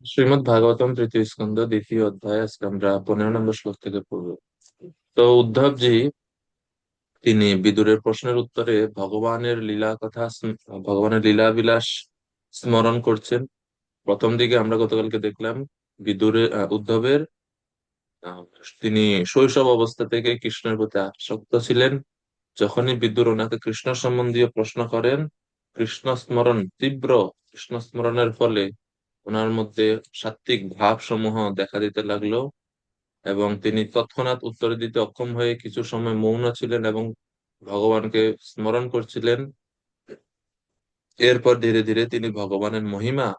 শ্রীমদ্ ভাগবতম তৃতীয় স্কন্ধ দ্বিতীয় অধ্যায়। আজকে আমরা 15 নম্বর শ্লোক থেকে পড়বো। তো উদ্ধব জি তিনি বিদুরের প্রশ্নের উত্তরে ভগবানের লীলা বিলাস স্মরণ করছেন। প্রথম দিকে আমরা গতকালকে দেখলাম উদ্ধবের আহ, তিনি শৈশব অবস্থা থেকে কৃষ্ণের প্রতি আসক্ত ছিলেন। যখনই বিদুর ওনাকে কৃষ্ণ সম্বন্ধীয় প্রশ্ন করেন, তীব্র কৃষ্ণ স্মরণের ফলে ওনার মধ্যে সাত্ত্বিক ভাব সমূহ দেখা দিতে লাগলো এবং তিনি তৎক্ষণাৎ উত্তর দিতে অক্ষম হয়ে কিছু সময় মৌন ছিলেন এবং ভগবানকে স্মরণ করছিলেন। এরপর ধীরে ধীরে তিনি ভগবানের মহিমা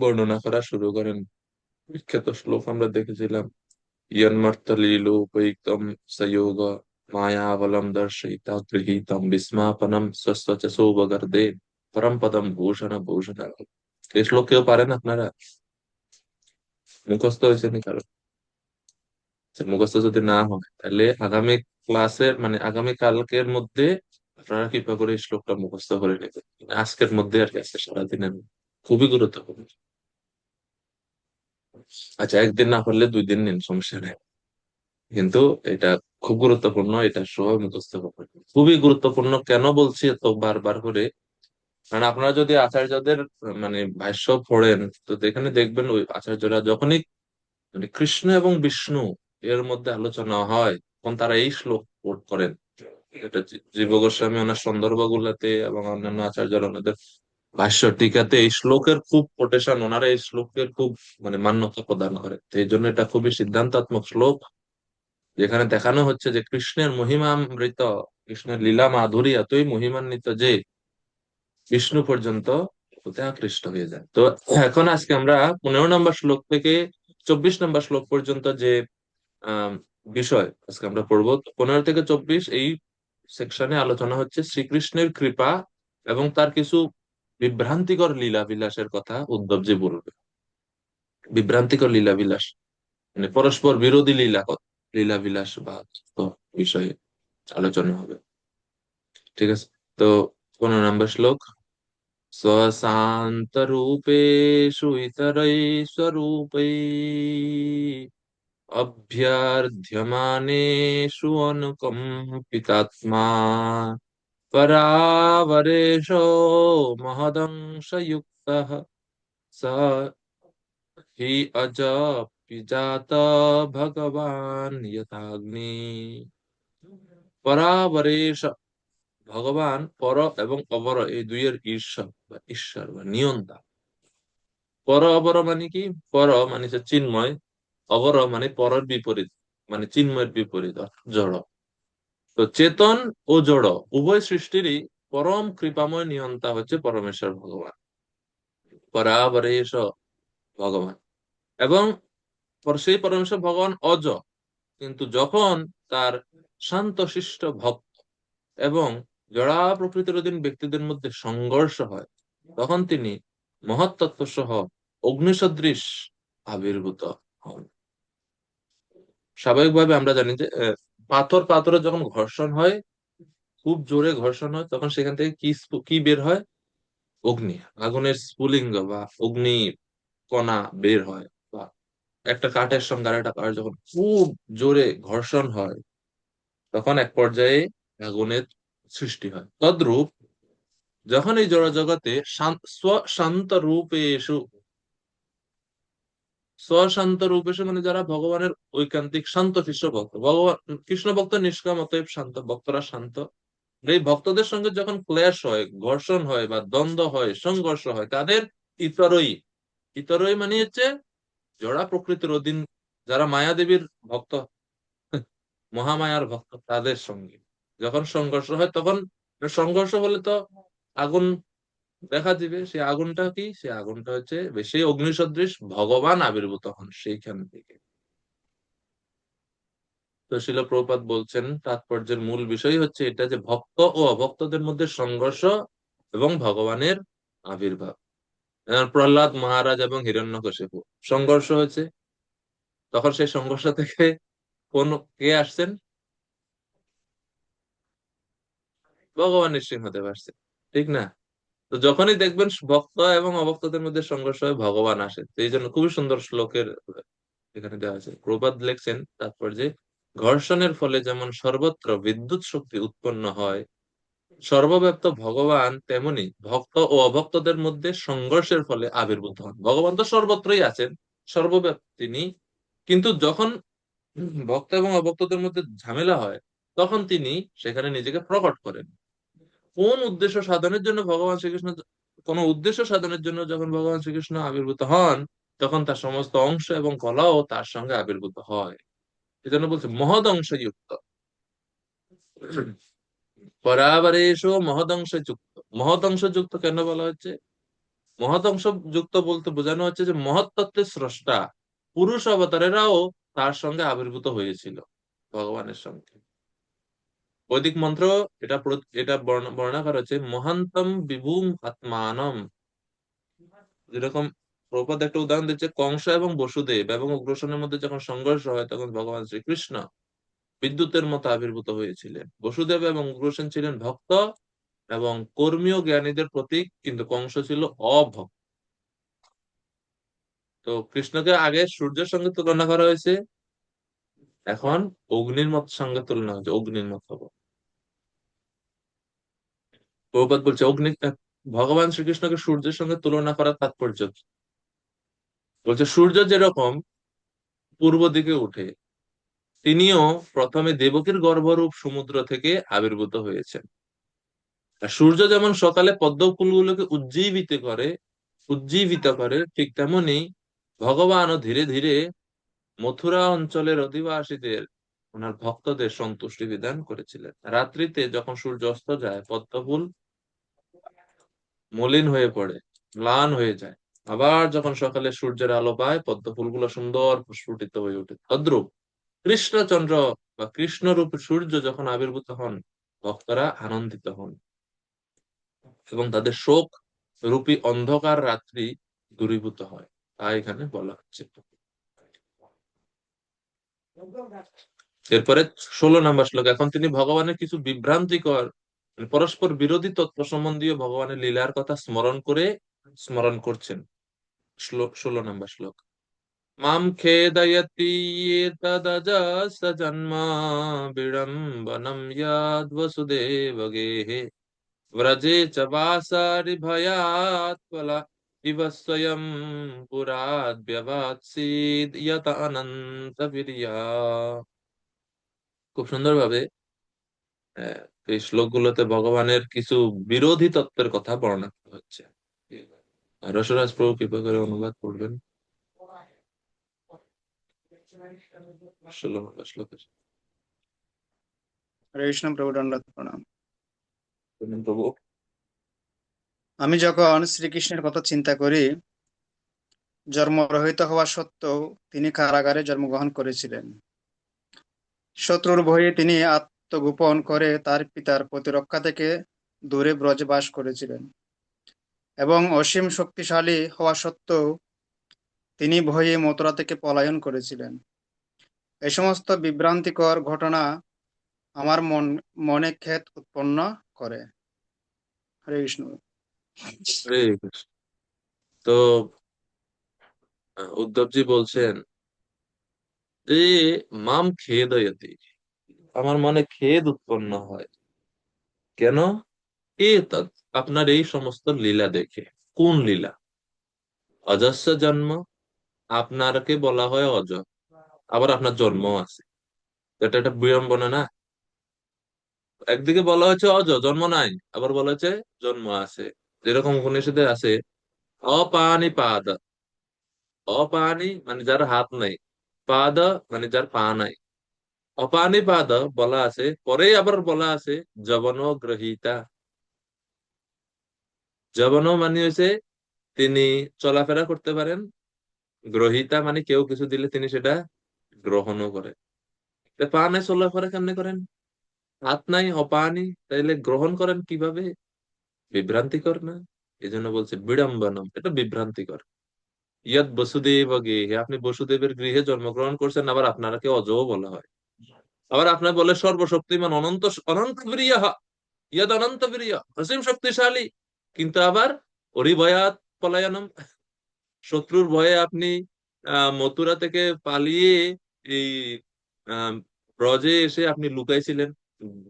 বর্ণনা করা শুরু করেন। বিখ্যাত শ্লোক আমরা দেখেছিলাম, ইয়ন্মর্থলীলোপৈক্তম সয়োগ মায়াবলম দর্শয়িতা গৃহীতম বিস্মাপনম স্বস্ব সৌভগর্দে পরম পদম ভূষণ ভূষণ। এই শ্লোক কেউ পারেন আপনারা? মুখস্থ হয়েছে নি কারো? আচ্ছা, মুখস্থ যদি না হয় তাহলে আগামী ক্লাসের মানে আগামী কালকের মধ্যে আপনারা কৃপা করে এই শ্লোকটা মুখস্থ করে নেবেন। আজকের মধ্যে আর কি, আজকে সারাদিনের মধ্যে। খুবই গুরুত্বপূর্ণ। আচ্ছা, একদিন না পারলে 2 দিন নিন, সমস্যা নেই। কিন্তু এটা খুব গুরুত্বপূর্ণ, এটা সবাই মুখস্থ করবেন। খুবই গুরুত্বপূর্ণ কেন বলছি এত বারবার করে, কারণ আপনারা যদি আচার্যদের মানে ভাষ্য পড়েন, তো এখানে দেখবেন ওই আচার্যরা যখনই মানে কৃষ্ণ এবং বিষ্ণু এর মধ্যে আলোচনা হয় তখন তারা এই শ্লোক কোট করেন। এটা জীব গোস্বামী ওনার সন্দর্ভ গুলাতে এবং অন্যান্য আচার্যরা ওনাদের ভাষ্য টিকাতে এই শ্লোকের খুব কোটেশন, ওনারা এই শ্লোকের খুব মানে মান্যতা প্রদান করে। তো এই জন্য এটা খুবই সিদ্ধান্তাত্মক শ্লোক, যেখানে দেখানো হচ্ছে যে কৃষ্ণের মহিমামৃত, কৃষ্ণের লীলা মাধুরী এতই মহিমান্বিত যে বিষ্ণু পর্যন্ত ওতে আকৃষ্ট হয়ে যায়। তো এখন আজকে আমরা 15 নম্বর শ্লোক থেকে 24 নম্বর শ্লোক পর্যন্ত যে আহ বিষয় আজকে আমরা পড়বো, 15 থেকে 24 এই সেকশনে আলোচনা হচ্ছে শ্রীকৃষ্ণের কৃপা এবং তার কিছু বিভ্রান্তিকর লীলা বিলাসের কথা উদ্ধবজি বলবে। বিভ্রান্তিকর লীলা বিলাস মানে পরস্পর বিরোধী লীলা বিলাস বা বিষয়ে আলোচনা হবে। ঠিক আছে, তো 15 নম্বর শ্লোক। स्वशान्तरूपेषु इतरैः अभ्यर्ध्यमानेषु अनुकम्पितात्मा परावरेशो महदंशयुक्तः स हि अजपिजात भगवान् यथाग्नि। পরাবরেশ, ভগবান পর এবং অপর এই দুইয়ের ঈশ্বর বা নিয়ন্তা। পর অপর মানে কি? পর মানে হচ্ছে চিন্ময়, অপর মানে পরের বিপরীত, মানে চিন্ময়ের বিপরীত অর্থাৎ জড়। তো চেতন ও জড় উভয় সৃষ্টিরই পরম কৃপাময় নিয়ন্তা হচ্ছে পরমেশ্বর ভগবান, পরাবরেশ ভগবান। এবং সেই পরমেশ্বর ভগবান অজ, কিন্তু যখন তার শান্তশিষ্ট ভক্ত এবং জড়া প্রকৃতির অধীন ব্যক্তিদের মধ্যে সংঘর্ষ হয়, তখন তিনি মহত্তত্ত্ব সহ অগ্নিসদৃশ আবির্ভূত হন। স্বাভাবিকভাবে আমরা জানি যে পাথর পাথরে যখন ঘর্ষণ হয়, খুব জোরে ঘর্ষণ হয়, তখন সেখান থেকে কি বের হয়? অগ্নি, আগুনের স্ফুলিঙ্গ বা অগ্নি কণা বের হয়। বা একটা কাঠের সঙ্গে আরেকটা কাঠ যখন খুব জোরে ঘর্ষণ হয়, তখন এক পর্যায়ে আগুনের সৃষ্টি হয়। তদ্রূপ যখন এই জড় জগতে স্বশান্ত রূপেষু, স্বশান্ত রূপেষু মানে যারা ভগবানের ঐকান্তিক শান্ত শিষ্য ভক্ত, ভগবান কৃষ্ণ ভক্ত নিষ্কাম, অতএব শান্ত, ভক্তরা শান্ত। এই ভক্তদের সঙ্গে যখন ক্লেশ হয়, ঘর্ষণ হয় বা দ্বন্দ্ব হয়, সংঘর্ষ হয়, তাদের ইতরই, ইতরই মানে হচ্ছে জড়া প্রকৃতির অধীন যারা মায়াদেবীর ভক্ত, মহামায়ার ভক্ত, তাদের সঙ্গে যখন সংঘর্ষ হয়, তখন সংঘর্ষ হলে তো আগুন দেখা দিবে। সেই আগুনটা কি? সেই আগুনটা হচ্ছে সেই অগ্নিসদৃশ ভগবান আবির্ভূত হন সেইখান থেকে। তো শিল প্রভুপাদ বলছেন তাৎপর্যের মূল বিষয় হচ্ছে এটা যে ভক্ত ও অভক্তদের মধ্যে সংঘর্ষ এবং ভগবানের আবির্ভাব। প্রহ্লাদ মহারাজ এবং হিরণ্যকশিপু সংঘর্ষ হয়েছে, তখন সেই সংঘর্ষ থেকে কে আসছেন? ভগবান নৃসিংহদেব আসছেন, ঠিক না? তো যখনই দেখবেন ভক্ত এবং অভক্তদের মধ্যে সংঘর্ষ হয়, ভগবান আসে। তো এই জন্য খুবই সুন্দর শ্লোকের এখানে দেওয়া আছে। প্রবাদ লেখছেন তাৎপর্যে, ঘর্ষণের ফলে যেমন সর্বত্র বিদ্যুৎ শক্তি উৎপন্ন হয়, সর্বব্যাপ্ত ভগবান তেমনি ভক্ত ও অভক্তদের মধ্যে সংঘর্ষের ফলে আবির্ভূত হন। ভগবান তো সর্বত্রই আছেন, সর্বব্যাপী তিনি, কিন্তু যখন ভক্ত এবং অভক্তদের মধ্যে ঝামেলা হয়, তখন তিনি সেখানে নিজেকে প্রকট করেন। কোন উদ্দেশ্য সাধনের জন্য ভগবান শ্রীকৃষ্ণ, কোন উদ্দেশ্য সাধনের জন্য যখন ভগবান শ্রীকৃষ্ণ আবির্ভূত হন, তখন তার সমস্ত অংশ এবং কলাও তার সঙ্গে আবির্ভূত হয়। এজন্য বলছে মহদ অংশযুক্ত, পরাবারেশু মহদংশ যুক্ত। মহদংশ যুক্ত কেন বলা হচ্ছে? মহদংশ যুক্ত বলতে বোঝানো হচ্ছে যে মহৎ তত্ত্বের স্রষ্টা পুরুষ অবতারেরাও তার সঙ্গে আবির্ভূত হয়েছিল ভগবানের সঙ্গে। বৈদিক মন্ত্র এটা বর্ণনা করা হচ্ছে মহান্তম বিভূম আত্মানম। যেরকম প্রপাত একটা উদাহরণ দিচ্ছে, কংস এবং বসুদেব এবং উগ্রসেনের মধ্যে যখন সংঘর্ষ হয়, তখন ভগবান শ্রীকৃষ্ণ বিদ্যুতের মতো আবির্ভূত হয়েছিলেন। বসুদেব এবং উগ্রসেন ছিলেন ভক্ত এবং কর্মীয় জ্ঞানীদের প্রতীক, কিন্তু কংস ছিল অভক্ত। তো কৃষ্ণকে আগে সূর্যের সঙ্গে তুলনা করা হয়েছে, এখন অগ্নির মত সঙ্গে তুলনা হয়েছে, অগ্নির মত হবো। প্রভুপাদ বলছে ভগবান শ্রীকৃষ্ণকে সূর্যের সঙ্গে তুলনা করার তাৎপর্য কি? বলছে সূর্য যেরকম পূর্ব দিকে উঠে, তিনিও প্রথমে দেবকীর গর্ভরূপ সমুদ্র থেকে আবির্ভূত হয়েছেন। আর সূর্য যেমন সকালে পদ্ম ফুলগুলোকে উজ্জীবিত করে, ঠিক তেমনি ভগবানও ধীরে ধীরে মথুরা অঞ্চলের অধিবাসীদের, ওনার ভক্তদের সন্তুষ্টি বিধান করেছিলেন। রাত্রিতে যখন সূর্য অস্ত যায়, পদ্মফুল মলিন হয়ে পড়ে, ম্লান হয়ে যায়। আবার যখন সকালে সূর্যের আলো পায়, পদ্ম ফুলগুলো সুন্দর প্রস্ফুটিত হয়ে ওঠে। তদ্রূপ কৃষ্ণচন্দ্র বা কৃষ্ণরূপ সূর্য যখন আবির্ভূত হন, ভক্তরা আনন্দিত হন এবং তাদের শোক রূপী অন্ধকার রাত্রি দূরীভূত হয়। তা এখানে বলা হচ্ছে। এরপরে 16 নম্বর শ্লোক। এখন তিনি ভগবানের কিছু বিভ্রান্তিকর, মানে পরস্পর বিরোধী তত্ত্ব সম্বন্ধীয় ভগবানের লীলার কথা স্মরণ করছেন। 16 নম্বর শ্লোক। মাম খেদয়তি এতদজস্র জন্ম বিড়ম্বনম ইয়াদ বসুদেব গেহে ব্রজে চ বাসারি ভয়াৎ ফলা ইব স্বয়ং পুরাদ ব্যবাৎসিদ ইয়ত অনন্ত বিরিয়া। খুব সুন্দরভাবে আহ, এই শ্লোকগুলোতে ভগবানের কিছু বিরোধী তত্ত্বের কথা বর্ণনা করা হচ্ছে। আর রসরাজ প্রভু কৃপা করে অনুবাদ করবেন 16 নম্বর শ্লোকের। হরে কৃষ্ণ, প্রভু দণ্ডাত প্রণাম। বলুন প্রভু। আমি যখন শ্রীকৃষ্ণের কথা চিন্তা করি, জন্মরহিত হওয়া সত্ত্বেও তিনি কারাগারে জন্মগ্রহণ করেছিলেন। শত্রুর ভয়ে তিনি আত্মগোপন করে তার পিতার প্রতিরক্ষা থেকে দূরে ব্রজে বাস করেছিলেন, এবং অসীম শক্তিশালী হওয়া সত্ত্বেও তিনি ভয়ে মথুরা থেকে পলায়ন করেছিলেন। এই সমস্ত বিভ্রান্তিকর ঘটনা আমার মনে খেদ উৎপন্ন করে। হরে কৃষ্ণ। হরে কৃষ্ণ। তো উদ্ধবজি বলছেন যে মাম খেদয়তি, আমার মনে খেদ উৎপন্ন হয়। কেন? আপনার এই সমস্ত লীলা দেখে। কোন লীলা? অজস্র জন্ম, আপনারকে বলা হয় অজ, আবার আপনার জন্ম আছে। এটা একটা বিড়ম্বনা না? একদিকে বলা হয়েছে অজ, জন্ম নাই, আবার বলা হয়েছে জন্ম আছে। যেরকম উপনিষদে আছে, অপানি পাদ। অপানি মানে যার হাত নাই, পাদ মানে যার পা নাই। অপানি পাদ বলা আছে, পরেই আবার বলা আছে যবন গ্রহীতা। যবন মানে হয়েছে তিনি চলাফেরা করতে পারেন, গ্রহিতা মানে কেউ কিছু দিলে তিনি সেটা গ্রহণও করেন। তা পা নাই, চলাফেরা কেমনে করেন? হাত নাই, অপানি, তাইলে গ্রহণ করেন কিভাবে? বিভ্রান্তিকর না? এই জন্য বলছে বিড়ম্বনম, এটা বিভ্রান্তিকর। ইয়াদ বসুদেব গৃহে, আপনি বসুদেবের গৃহে জন্মগ্রহণ করছেন, আবার আপনাকে অজও বলা হয়। আবার আপনার বলে সর্বশক্তিমান অনন্ত, অনন্ত বীর্য, ইয়াদ অনন্ত বীর্য, অসীম শক্তিশালী। কিন্তু আবার ওরি ভয়াত পলায়নম, শত্রুর ভয়ে আপনি মথুরা থেকে পালিয়ে এই আহ ব্রজে এসে আপনি লুকাইছিলেন,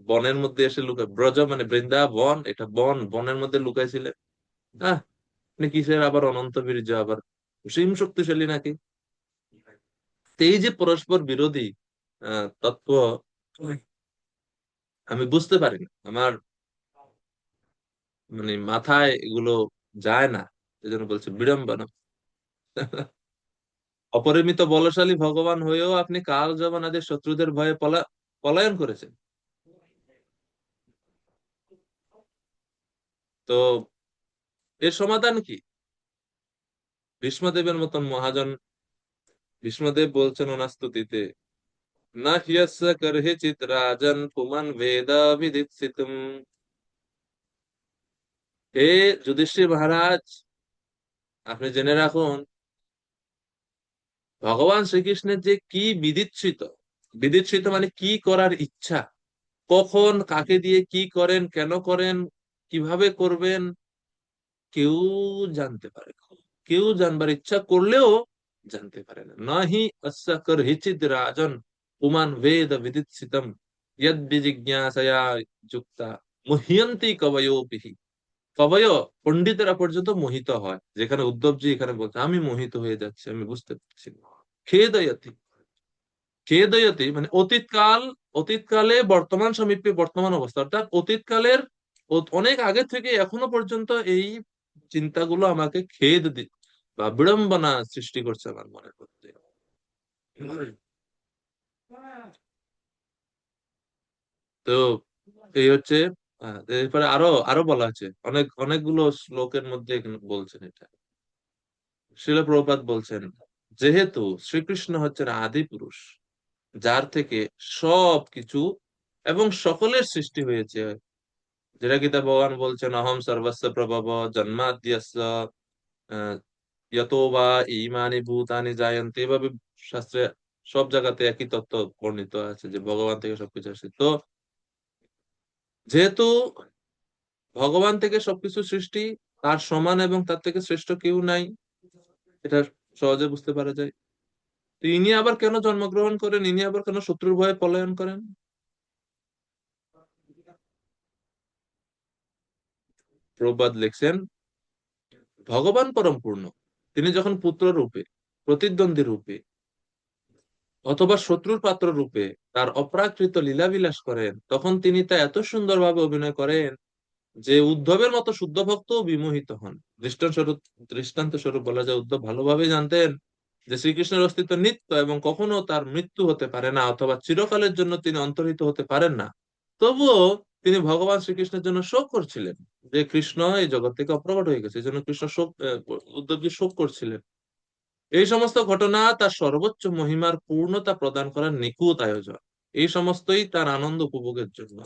বনের মধ্যে এসে লুকাই, ব্রজ মানে বৃন্দাবন, এটা বন, বনের মধ্যে লুকাইছিলেন। আহ আপনি কিসের আবার অনন্ত বীর্য, আবার সীম শক্তিশালী নাকি? তো এই যে পরস্পর বিরোধী তত্ত্ব আমি বুঝতে পারি না, আমার মানে মাথায় এগুলো যায় না, এজন্য বলছে বিড়ম্বনা। অপরিমিত বলশালী ভগবান হয়েও আপনি কাল যবনাদের শত্রুদের ভয়ে পলায়ন করেছেন। তো এর সমাধান কি? ভীষ্মদেবের মতন মহাজন, ভীষ্মদেব বলছেন ওনার স্তুতিতে, না হিয়স্য করহিচিৎ রাজন পুমান বেদ বিদিৎসিতুম। হে যুধিষ্ঠির মহারাজ, আপনি জেনে রাখুন, ভগবান শ্রীকৃষ্ণের যে কি বিদিৎসিত, বিদিৎসিত মানে কি করার ইচ্ছা, কখন কাকে দিয়ে কি করেন, কেন করেন, কিভাবে করবেন, কেউ জানতে পারে না। কেউ জানবার ইচ্ছা করলেও জানতে পারে না। নাহি অস্য করহিচিদ রাজন পুমান বেদ বিদিৎসিতম ইয়দ বিজিজ্ঞাসয়া যুক্তা মুহ্যন্তি কবয়োপিহি। কবয়, পণ্ডিতেরা পর্যন্ত মোহিত হয়, যেখানে উদ্ধবজি এখানে বলছে আমি মোহিত হয়ে যাচ্ছি, আমি বুঝতে পারছি না। খেদয়তি, খেদয়তি মানে অতীতকাল, অতীতকালে বর্তমান সমীপে বর্তমান অবস্থা, অর্থাৎ অতীতকালের অনেক আগে থেকে এখনো পর্যন্ত এই চিন্তাগুলো আমাকে খেদ দি বা বিড়ম্বনা সৃষ্টি করছে আমার মনের মধ্যে। তো এই হচ্ছে এরপরে আরো আরো বলা আছে, অনেকগুলো শ্লোকের মধ্যে এখানে বলছেন এটা। শ্রীল প্রভুপাদ বলছেন, যেহেতু শ্রীকৃষ্ণ হচ্ছেন আদি পুরুষ, যার থেকে সবকিছু এবং সকলের সৃষ্টি হয়েছে, যেটা গীতা ভগবান বলছেন, অহম সর্বস্ব প্রভব জন্মাদ্যস্য আহ, যতো বা ইমানি ভূতানি জায়ন্তে, এভাবে শাস্ত্রে সব জায়গাতে একই তত্ত্ব বর্ণিত আছে যে ভগবান থেকে সবকিছু আসে। তো যেহেতু ভগবান থেকে সবকিছু সৃষ্টি, তার সমান এবং তার থেকে শ্রেষ্ঠ কেউ নাই, এটা সহজে বুঝতে পারা যায়। তো ইনি আবার কেন জন্মগ্রহণ করেন, ইনি আবার কেন শত্রুর ভয়ে পলায়ন করেন? প্রবাদ লিখছেন, ভগবান পরম পূর্ণ, তিনি যখন পুত্র রূপে, প্রতিদ্বন্দ্বী রূপে অথবা শত্রুর পাত্র রূপে তার অপ্রাকৃত লীলাবিলাস করেন, তখন তিনি তা এত সুন্দরভাবে অভিনয় করেন যে উদ্ধবের মতো শুদ্ধ ভক্ত বিমোহিত হন। দৃষ্টান্ত স্বরূপ বলা যায়, উদ্ধব ভালোভাবে জানতেন যে শ্রীকৃষ্ণের অস্তিত্ব নিত্য এবং কখনো তার মৃত্যু হতে পারে না, অথবা চিরকালের জন্য তিনি অন্তর্হিত হতে পারেন না। তবুও তিনি ভগবান শ্রীকৃষ্ণের জন্য শোক করছিলেন, যে কৃষ্ণ এই জগৎ থেকে অপ্রকট হয়ে গেছে, এই জন্য কৃষ্ণ শোক, উদ্ধবজি শোক করছিলেন। এই সমস্ত ঘটনা তার সর্বোচ্চ মহিমার পূর্ণতা প্রদান করার নিখুঁত আয়োজন। এই সমস্তই তার আনন্দ উপভোগের জন্য।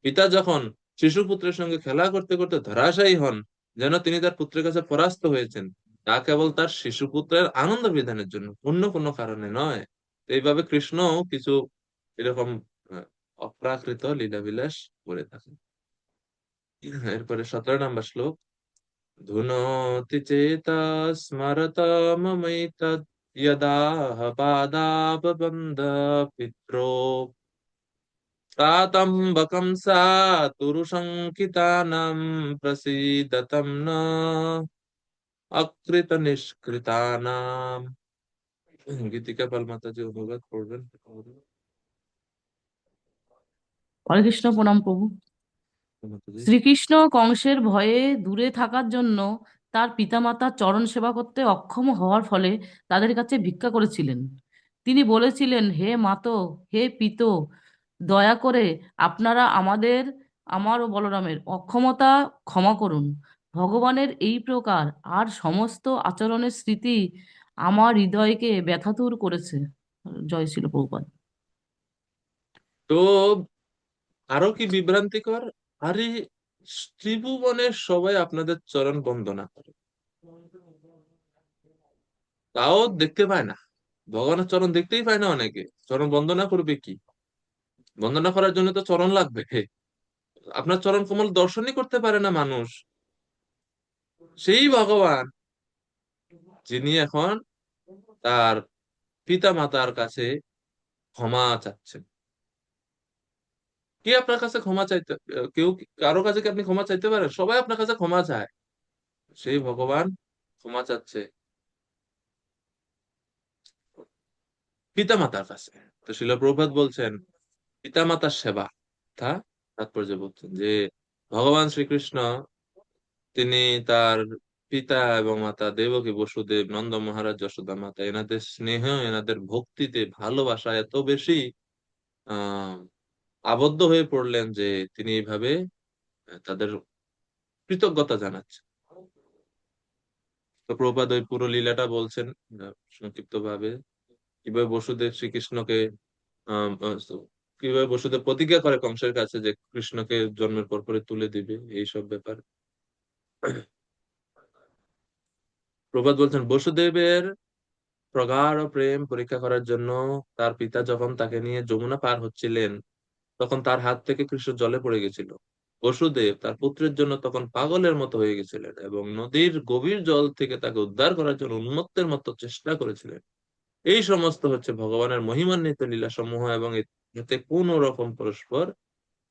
পিতা যখন শিশু পুত্রের সঙ্গে খেলা করতে করতে ধরাশায়ী হন, যেন তিনি তার পুত্রের কাছে পরাস্ত হয়েছেন, তা কেবল তার শিশু পুত্রের আনন্দ বিধানের জন্য, অন্য কোনো কারণে নয়। তো এইভাবে কৃষ্ণ কিছু এরকম আহ, অপ্রাকৃত লীলাবিলাস করে থাকেন। এরপরে 17 নম্বর শ্লোক, ধুনোতি চেতা স্মরতা মমৈতদ্ यदाह पादाबबन्ध पित्रो तातम्बकं सा तुरुशङ्कितानां प्रसीदतं न অকৃত নিষ্কৃতানাম। গীতিকা পাল মাতাজি অনুবাদ করবেন। হরে কৃষ্ণ, প্রণাম প্রভু। মাতাজি। শ্রীকৃষ্ণ কংসের ভয়ে দূরে থাকার জন্য তার পিতামাতার চরণ সেবা করতে অক্ষম হওয়ার ফলে তাদের কাছে ভিক্ষা করেছিলেন। তিনি বলেছিলেন, হে মাতো, হে পিতো, দয়া করে আপনারা আমার ও বলরামের অক্ষমতা ক্ষমা করুন। ভগবানের এই প্রকার আর সমস্ত আচরণের স্মৃতি আমার হৃদয়কে ব্যথাতুর করেছে। জয় ছিল প্রভুপাদ। তো আরো কি বিভ্রান্তিকর, আরে ত্রিভুবনের সবাই আপনাদের চরণ বন্দনা করে, তাও দেখতে পায় না, ভগবানের চরণ দেখতেই পায় না অনেকে, চরণ বন্দনা করবে কি? বন্দনা করার জন্য তো চরণ লাগবে, আপনার চরণ কমল দর্শনই করতে পারে না মানুষ, সেই ভগবান যিনি এখন তার পিতা মাতার কাছে ক্ষমা চাচ্ছেন। কি আপনার কাছে ক্ষমা চাইতে, কারো কাছে কি আপনি ক্ষমা চাইতে পারেন? সবাই আপনার কাছে ক্ষমা চায়, সেই ভগবান ক্ষমা চাচ্ছে পিতা মাতার কাছে। তো শিল প্রভুপাদ বলছেন পিতা মাতার সেবা, তা তাৎপর্য বলছেন যে ভগবান শ্রীকৃষ্ণ তিনি তার পিতা এবং মাতা দেবকী, বসুদেব, নন্দ মহারাজ, যশোদা মাতা, এনাদের স্নেহ, এনাদের ভক্তিতে ভালোবাসা এত বেশি আহ আবদ্ধ হয়ে পড়লেন যে তিনি এইভাবে তাদের কৃতজ্ঞতা জানাচ্ছেন। তো প্রভুপাদ ওই পুরো লীলাটা বলছেন সংক্ষিপ্ত ভাবে, কিভাবে বসুদেব শ্রীকৃষ্ণকে আহ আহ, কিভাবে বসুদেব প্রতিজ্ঞা করে কংসের কাছে যে কৃষ্ণকে জন্মের পর পরে তুলে দিবে, এইসব ব্যাপার। প্রভুপাদ বলছেন বসুদেবের প্রগাঢ় প্রেম পরীক্ষা করার জন্য তার পিতা যখন তাকে নিয়ে যমুনা পার হচ্ছিলেন, তখন তার হাত থেকে কৃষ্ণ জলে পড়ে গেছিল। বসুদেব তার পুত্রের জন্য তখন পাগলের মতো হয়ে গেছিলেন এবং নদীর গভীর জল থেকে তাকে উদ্ধার করার জন্য উন্মত্তের মতো চেষ্টা করেছিলেন। এই সমস্ত হচ্ছে ভগবানের মহিমান্বিত লীলা সমূহ এবং এতে কোনো রকম পরস্পর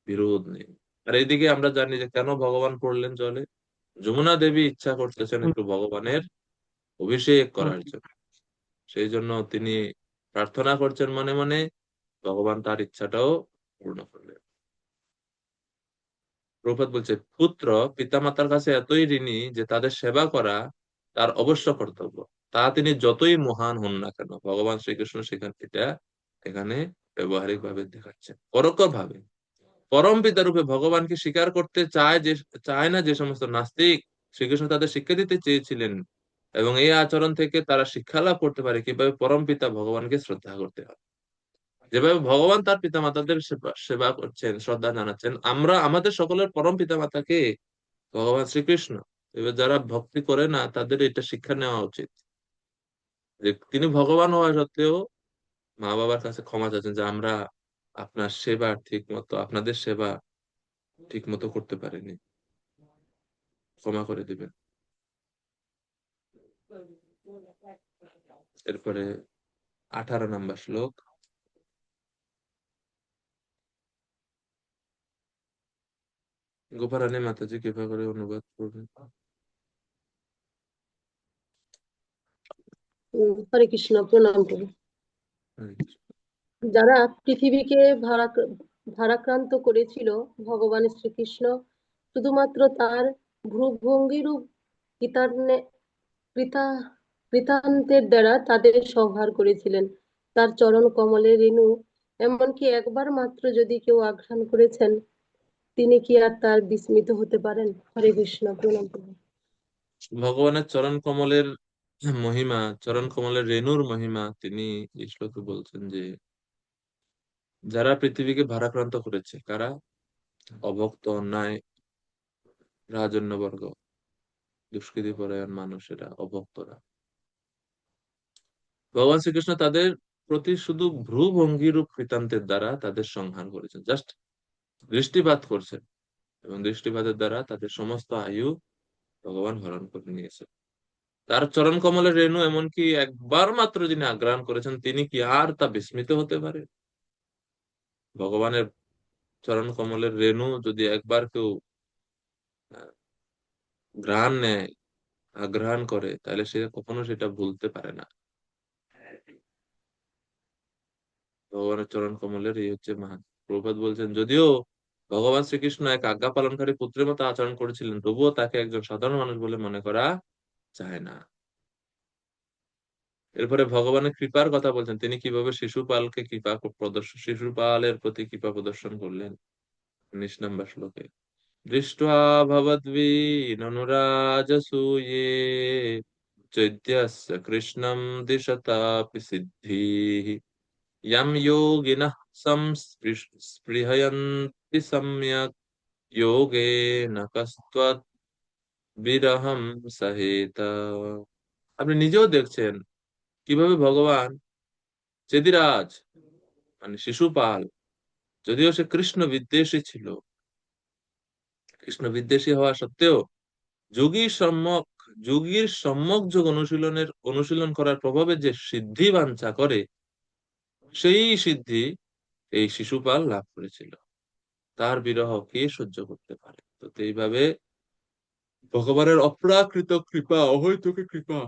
বিরোধ নেই। আর এইদিকে আমরা জানি যে কেন ভগবান পড়লেন জলে। যমুনা দেবী ইচ্ছা করতেছেন একটু ভগবানের অভিষেক করার জন্য, সেই জন্য তিনি প্রার্থনা করছেন মনে মনে, ভগবান তার ইচ্ছাটাও পূর্ণ করলেন। প্রভুপাদ বলছে পুত্র পিতামাতার কাছে এতই ঋণী যে তাদের সেবা করা তার অবশ্য কর্তব্য, তা তিনি যতই মহান হন না কেন। ভগবান শ্রীকৃষ্ণ সেখানে এটা এখানে ব্যবহারিক ভাবে দেখাচ্ছেন পরোক্ষ ভাবে। পরম পিতা রূপে ভগবানকে স্বীকার করতে চায় না যে সমস্ত নাস্তিক, শ্রীকৃষ্ণ তাদের শিক্ষা দিতে চেয়েছিলেন এবং এই আচরণ থেকে তারা শিক্ষা লাভ করতে পারে কিভাবে পরম পিতা ভগবানকে শ্রদ্ধা করতে হয়। যেভাবে ভগবান তার পিতা মাতাদের সেবা সেবা করছেন, শ্রদ্ধা জানাচ্ছেন, আমরা আমাদের সকলের পরম পিতা মাতাকে ভগবান শ্রীকৃষ্ণ, এবার যারা ভক্তি করে না তাদের এটা শিক্ষা নেওয়া উচিত যে তিনি ভগবান হওয়া সত্ত্বেও মা বাবার কাছে ক্ষমা চাচ্ছেন যে আমরা আপনার সেবা ঠিক মতো, আপনাদের সেবা ঠিক মতো করতে পারিনি, ক্ষমা করে দিবেন। এরপরে 18 নম্বর শ্লোক। গোপারানী মাতাজি কৃপা করে অনুবাদ করবেন। হরে কৃষ্ণ, প্রণাম করি। হরে কৃষ্ণ। যারা পৃথিবীকে ভারাক্রান্ত করেছিল, ভগবান শ্রীকৃষ্ণ শুধুমাত্র তার ভ্রুভঙ্গিরূপ কৃতান্তে- কৃতা- কৃতান্তের দ্বারা তাদের সংহার করেছিলেন। তার চরণ কমলে রেণু এমনকি একবার মাত্র যদি কেউ আঘ্রাণ করেছেন, তিনি কি আর তার বিস্মিত হতে পারেন? হরে কৃষ্ণ, প্রণাম করি। ভগবানের চরণ কমলের মহিমা, চরণ কমলের রেণুর মহিমা তিনি এই শ্লোকে বলছেন যে যারা পৃথিবীকে ভারাক্রান্ত করেছে, কারা? অভক্ত, অন্যায় রাজন্যবর্গ, দুষ্কৃতি পরায়ণ মানুষেরা, অভক্তরা। ভগবান শ্রীকৃষ্ণ তাদের প্রতি শুধু ভ্রু ভঙ্গিরূপ কৃতান্তের দ্বারা তাদের সংহার করেছেন, জাস্ট দৃষ্টিপাত করছেন এবং দৃষ্টিপাতের দ্বারা তাদের সমস্ত আয়ু ভগবান হরণ করে নিয়েছেন। তার চরণ কমলের রেণু এমনকি একবার মাত্র যিনি আগ্রাহন করেছেন, তিনি কি আর তা বিস্মিত হতে পারে? ভগবানের চরণ কমলের রেণু যদি একবার কেউ আহ, ঘ্রাণ নেয়, আগ্রাহন করে, তাহলে সে কখনো সেটা ভুলতে পারে না। ভগবানের চরণ কমলের এই হচ্ছে মহান। প্রভুপাদ বলছেন যদিও ভগবান শ্রীকৃষ্ণ এক আজ্ঞা পালনকারী পুত্রের মতো আচরণ করেছিলেন, তবুও তাকে একজন সাধারণ মানুষ বলে মনে করা যায় না। এরপরে ভগবানের কৃপার কথা বলছেন, তিনি কিভাবে শিশুপালকে শিশুপালের প্রতি কৃপা প্রদর্শন করলেন 19 নম্বর শ্লোকে। দৃष्ट्वा भवद्भिरनुराजसूये चैद्यस्य कृष्णं दिशतापि सिद्धिः यं योगिनः स्पृहयन्ति सम्यक् योगेन कस्त्वद् বিরহম সহেত। আপনি নিজেও দেখছেন কিভাবে ভগবান চেদিরাজ মানে শিশুপাল, যদিও সে কৃষ্ণ বিদ্বেষী ছিল, কৃষ্ণ বিদ্বেষী হওয়া সত্ত্বেও যোগী সম্যক যোগীর সম্যক যোগ অনুশীলন করার প্রভাবে যে সিদ্ধি বাঞ্ছা করে, সেই সিদ্ধি এই শিশুপাল লাভ করেছিল। তার বিরহ কে সহ্য করতে পারে? তো এইভাবে ভগবানের অপ্রাকৃত কৃপা, অহৈতুকী কৃপা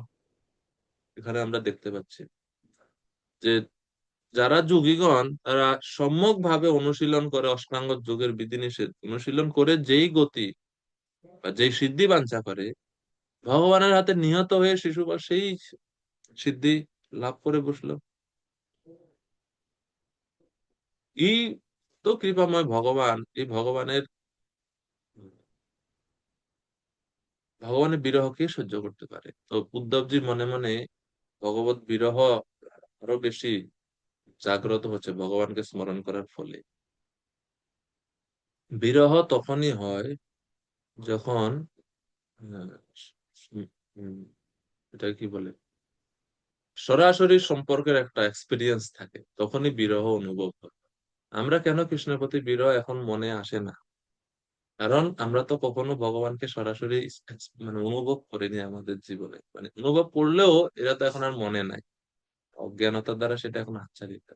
এখানে আমরা দেখতে পাচ্ছি যে যারা যোগীগণ তারা সম্যক ভাবে অনুশীলন করে, অষ্টাঙ্গ যোগের বিধিনিষেধ অনুশীলন করে যেই গতি বা যেই সিদ্ধি বাঞ্ছা করে, ভগবানের হাতে নিহত হয়ে শিশুপাল সেই সিদ্ধি লাভ করে বসলো। এই তো কৃপাময় ভগবান, এই ভগবানের বিরহ কে সহ্য করতে পারে? তো উদ্ধবজি মনে মনে ভগবত বিরহ আরো বেশি জাগ্রত হচ্ছে ভগবানকে স্মরণ করার ফলে। বিরহ তখনই হয় যখন আহ, উম, উম, এটা কি বলে, সরাসরি সম্পর্কের একটা এক্সপিরিয়েন্স থাকে, তখনই বিরহ অনুভব হয়। আমরা কেন কৃষ্ণের প্রতি বিরহ এখন মনে আসে না? কারণ আমরা তো কখনো ভগবানকে সরাসরি মানে অনুভব করিনি আমাদের জীবনে, মানে অনুভব করলেও এরা তো এখন আর মনে নাই, অজ্ঞানতার দ্বারা সেটা এখন আচ্ছাদিত।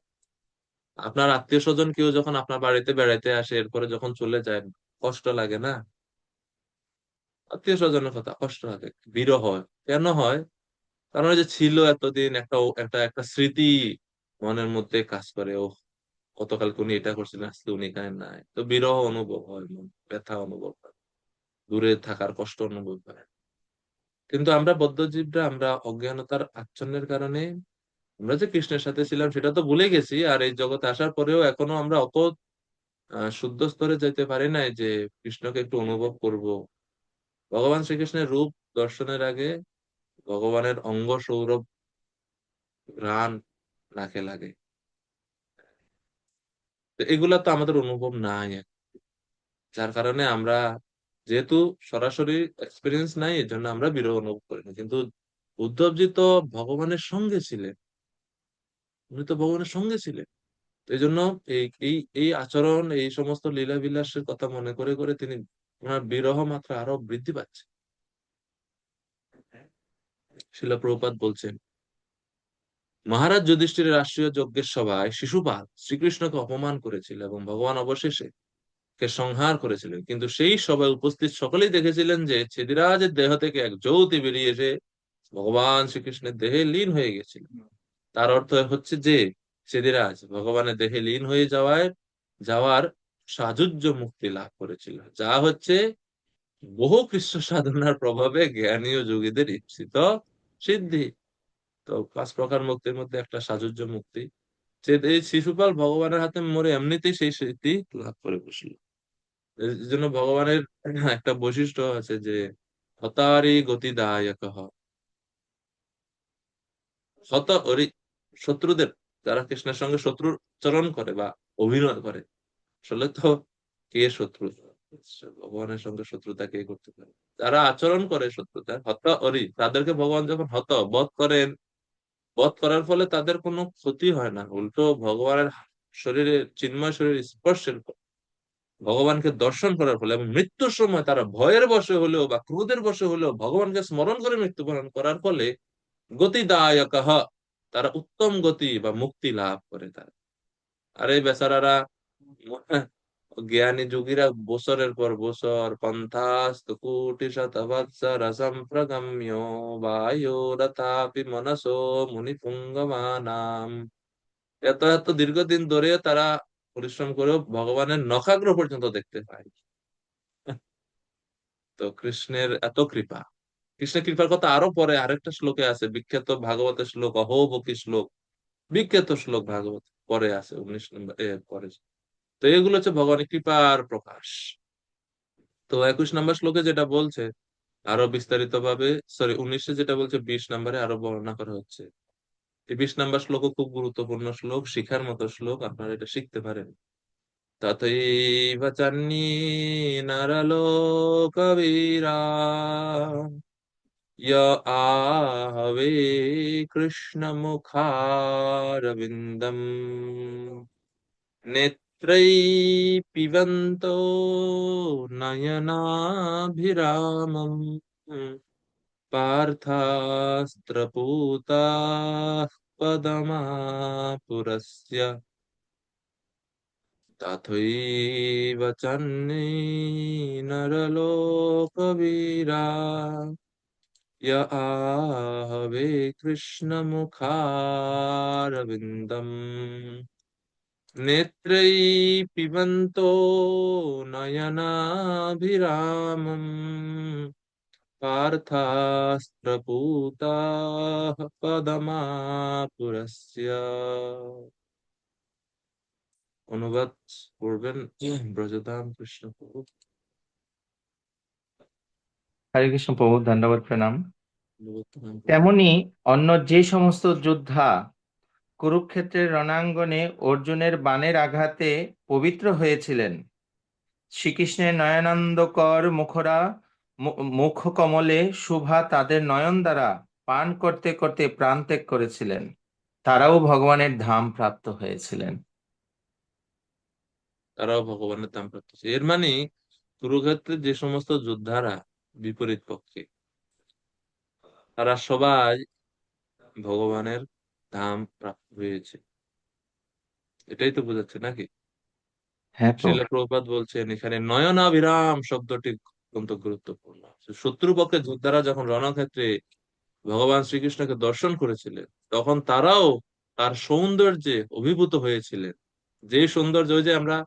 আপনার আত্মীয় স্বজন কেউ যখন আপনার বাড়িতে বেড়াইতে আসে, এরপরে যখন চলে যায়, কষ্ট লাগে না? আত্মীয় স্বজনের কথা কষ্ট লাগে, বিরহ হয়। কেন হয়? কারণ ওই যে ছিল এতদিন একটা একটা একটা স্মৃতি মনের মধ্যে কাজ করে, ও গতকাল উনি এটা করছিলেন, আজকে উনি এখানে নাই, তো বিরহ অনুভব হয়, মন ব্যথা অনুভব হয়, দূরে থাকার কষ্ট অনুভব হয়। কিন্তু আমরা বদ্ধজীবরা, আমরা অজ্ঞানতার আচ্ছন্নের কারণে আমরা যে কৃষ্ণের সাথে ছিলাম সেটা তো ভুলে গেছি, আর এই জগতে আসার পরেও এখনো আমরা অত শুদ্ধ স্তরে যেতে পারি নাই যে কৃষ্ণকে একটু অনুভব করব। ভগবান শ্রীকৃষ্ণের রূপ দর্শনের আগে ভগবানের অঙ্গ সৌরভ ঘ্রাণ নাকে লাগে, তো এগুলা তো আমাদের অনুভব নাই। যার কারণে আমরা, যেহেতু সরাসরি এক্সপিরিয়েন্স নাই, এর জন্য আমরা বিরহ অনুভব করি না। কিন্তু উদ্ধবজি তো ভগবানের সঙ্গে ছিলেন, উনি তো ভগবানের সঙ্গে ছিলেন। তো এই জন্য এই এই এই আচরণ, এই সমস্ত লীলা বিলাসের কথা মনে করে করে তিনি, ওনার বিরহ মাত্রা আরো বৃদ্ধি পাচ্ছে। শিলা প্রভুপাদ বলছেন, মহারাজ যুধিষ্ঠিরের রাষ্ট্রীয় যজ্ঞের সভায় শিশুপাল শ্রীকৃষ্ণকে অপমান করেছিল এবং ভগবান অবশেষে কে সংহার করেছিলেন। কিন্তু সেই সভায় উপস্থিত সকলেই দেখেছিলেন যে ছেদিরাজের দেহ থেকে এক জ্যোতি বেরিয়ে এসে ভগবান শ্রীকৃষ্ণের দেহে লীন হয়ে গেছিল। তার অর্থ হচ্ছে যে ছেদিরাজ ভগবানের দেহে লীন হয়ে যাওয়ার সাযুজ্য মুক্তি লাভ করেছিল, যা হচ্ছে বহু কৃষ্ণ সাধনার প্রভাবে জ্ঞানী ও যোগীদের ইপ্সিত সিদ্ধি। তো 5 প্রকার মুক্তির মধ্যে একটা সাযুজ্য মুক্তি, যে এই শিশুপাল ভগবানের হাতে মরে এমনিতেই সেই সিদ্ধি লাভ করে বসল। এই জন্য ভগবানের একটা বৈশিষ্ট্য আছে যে হতারি গতিদায়ক, হত অরি, শত্রুদের, যারা কৃষ্ণের সঙ্গে শত্রুর চরণ করে বা অভিনয় করে, আসলে তো কে শত্রু? ভগবানের সঙ্গে শত্রুতা কে করতে পারে? যারা আচরণ করে শত্রুতা, হত অরি, তাদেরকে ভগবান যখন বধ করেন, বধ করার ফলে তাদের কোনো ক্ষতি হয় না, উল্টো ভগবানের শরীরে, চিন্ময় শরীর স্পর্শের ফলে, ভগবানকে দর্শন করার ফলে এবং মৃত্যুর সময় তারা ভয়ের বশে হলেও বা ক্রোধের বশে হলেও ভগবানকে স্মরণ করে মৃত্যুবরণ করার ফলে গতিদায়ক, তারা উত্তম গতি বা মুক্তি লাভ করে তারা। আর এই বেচারারা, জ্ঞানী যোগীরা বছরের পর বছর পন্থাস্ত কোটি শতবৎসর সম্প্রগম্য বায়োরথাপি মনসো মুনিপুঙ্গমানাম, এত এত দীর্ঘদিন ধরে তারা পরিশ্রম করেও ভগবানের নখাগ্র পর্যন্ত দেখতে পায়। তো কৃষ্ণের এত কৃপা, কৃষ্ণের কৃপার কথা আরো পরে আরেকটা শ্লোকে আছে, বিখ্যাত ভাগবতের শ্লোক, অহোবকি শ্লোক, বিখ্যাত শ্লোক ভাগবত পরে আছে, 19 নম্বর পরে। তো এগুলো হচ্ছে ভগবানের কৃপার প্রকাশ। তো 21 নম্বর শ্লোকে যেটা বলছে আরো বিস্তারিত ভাবে, সরি 19-এ যেটা বলছে, 20 নম্বরে আরো বর্ণনা করা হচ্ছে। এই 20 নম্বর শ্লোকও খুব গুরুত্বপূর্ণ শ্লোক, শিখার মতো শ্লোক, আপনারা এটা শিখতে পারেন। তথৈব চান্যে নরলোকবীরা य आहवे कृष्णमुखारविन्दम् नेत्रैः पिबन्तो नयनाभिरामम् पार्थास्त्रपूताः पदमापुरस्य तथैव चन्ने नरलोकवीरा य आहवे कृष्णमुखारविन्दम् नेत्रैः पिबन्तो नयनाभिरामम् पार्थास्त्रपूताः পদমাপুরস্য। অনুবাদ করবেন ব্রজধাম কৃষ্ণ প্রভু। হরে কৃষ্ণ প্রভু, ধন্যবাদ, প্রণাম। অনুবাদ তেমনি অন্য যে সমস্ত যোদ্ধা কুরুক্ষেত্রের রণাঙ্গনে অর্জুনের বাণের আঘাতে পবিত্র হয়েছিলেন, শ্রীকৃষ্ণের নয়নান্দকর মুখ কমলে শোভা তাদের নয়ন দ্বারা পান করতে করতে প্রাণ ত্যাগ করেছিলেন, তারাও ভগবানের ধাম প্রাপ্ত হয়েছিলেন। তারাও ভগবানের ধাম প্রাপ্ত হয়েছে। এর মানে কুরুক্ষেত্রে যে সমস্ত যোদ্ধারা বিপরীত পক্ষে, তারা সবাই ভগবানের ধাম প্রাপ্ত হয়েছে, এটাই তো বোঝাচ্ছে নাকি? হ্যাঁ প্রভু। শ্রীল প্রভুপাদ বলছেন এখানে নয়নাভিরাম শব্দটি অত্যন্ত গুরুত্বপূর্ণ। শত্রুপক্ষের যোদ্ধারা যখন রণক্ষেত্রে ভগবান শ্রীকৃষ্ণকে দর্শন করেছিলেন, তখন তারাও তার সৌন্দর্যে অভিভূত হয়েছিলেন। যে সৌন্দর্য, ওই যে আমরা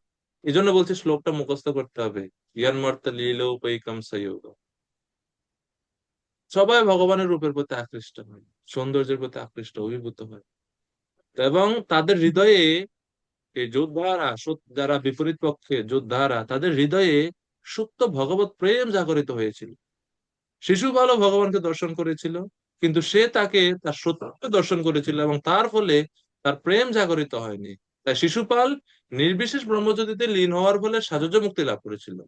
এই জন্য বলছি শ্লোকটা মুখস্থ করতে হবে, ইয়ান্মর্ত লীলোপৈকম সয়োগ। সবাই ভগবানের রূপের প্রতি আকৃষ্ট হয়, সৌন্দর্যের প্রতি আকৃষ্ট, অভিভূত হয়। এবং তাদের হৃদয়ে, এই যোদ্ধারা, যারা বিপরীত পক্ষে যোদ্ধারা, তাদের হৃদয়ে সুপ্ত ভগবত প্রেম জাগরিত হয়েছিল। শিশুপালও ভগবানকে দর্শন করেছিল, কিন্তু সে তাকে তার সত্যকে দর্শন করেছিল এবং তার ফলে তার প্রেম জাগরিত হয়নি। তাই শিশুপাল নির্বিশেষ ব্রহ্মজ্যোতিতে লীন হওয়ার ফলে সাজুজ্য মুক্তি লাভ করেছিল।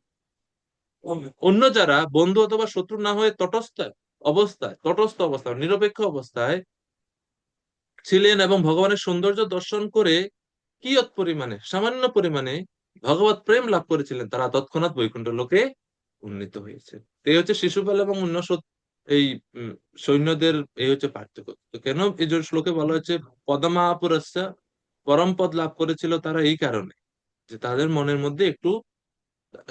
অন্য যারা বন্ধু অথবা শত্রু না হয়ে তটস্থ অবস্থায় নিরপেক্ষ অবস্থায় ছিলেন এবং ভগবানের সৌন্দর্য দর্শন করে কিয়ৎ পরিমাণে, সামান্য পরিমাণে ভগবত প্রেম লাভ করেছিলেন, তারা তৎক্ষণাৎ বৈকুণ্ঠ লোকে উন্নীত হয়েছে। এই হচ্ছে শিশুপাল এবং অন্য এই সৈন্যদের এই হচ্ছে পার্থক্য। তো কেন এই যে শ্লোকে বলা হচ্ছে পদমাপুরস্য, পরম পদ লাভ করেছিল তারা, এই কারণে যে তাদের মনের মধ্যে একটু,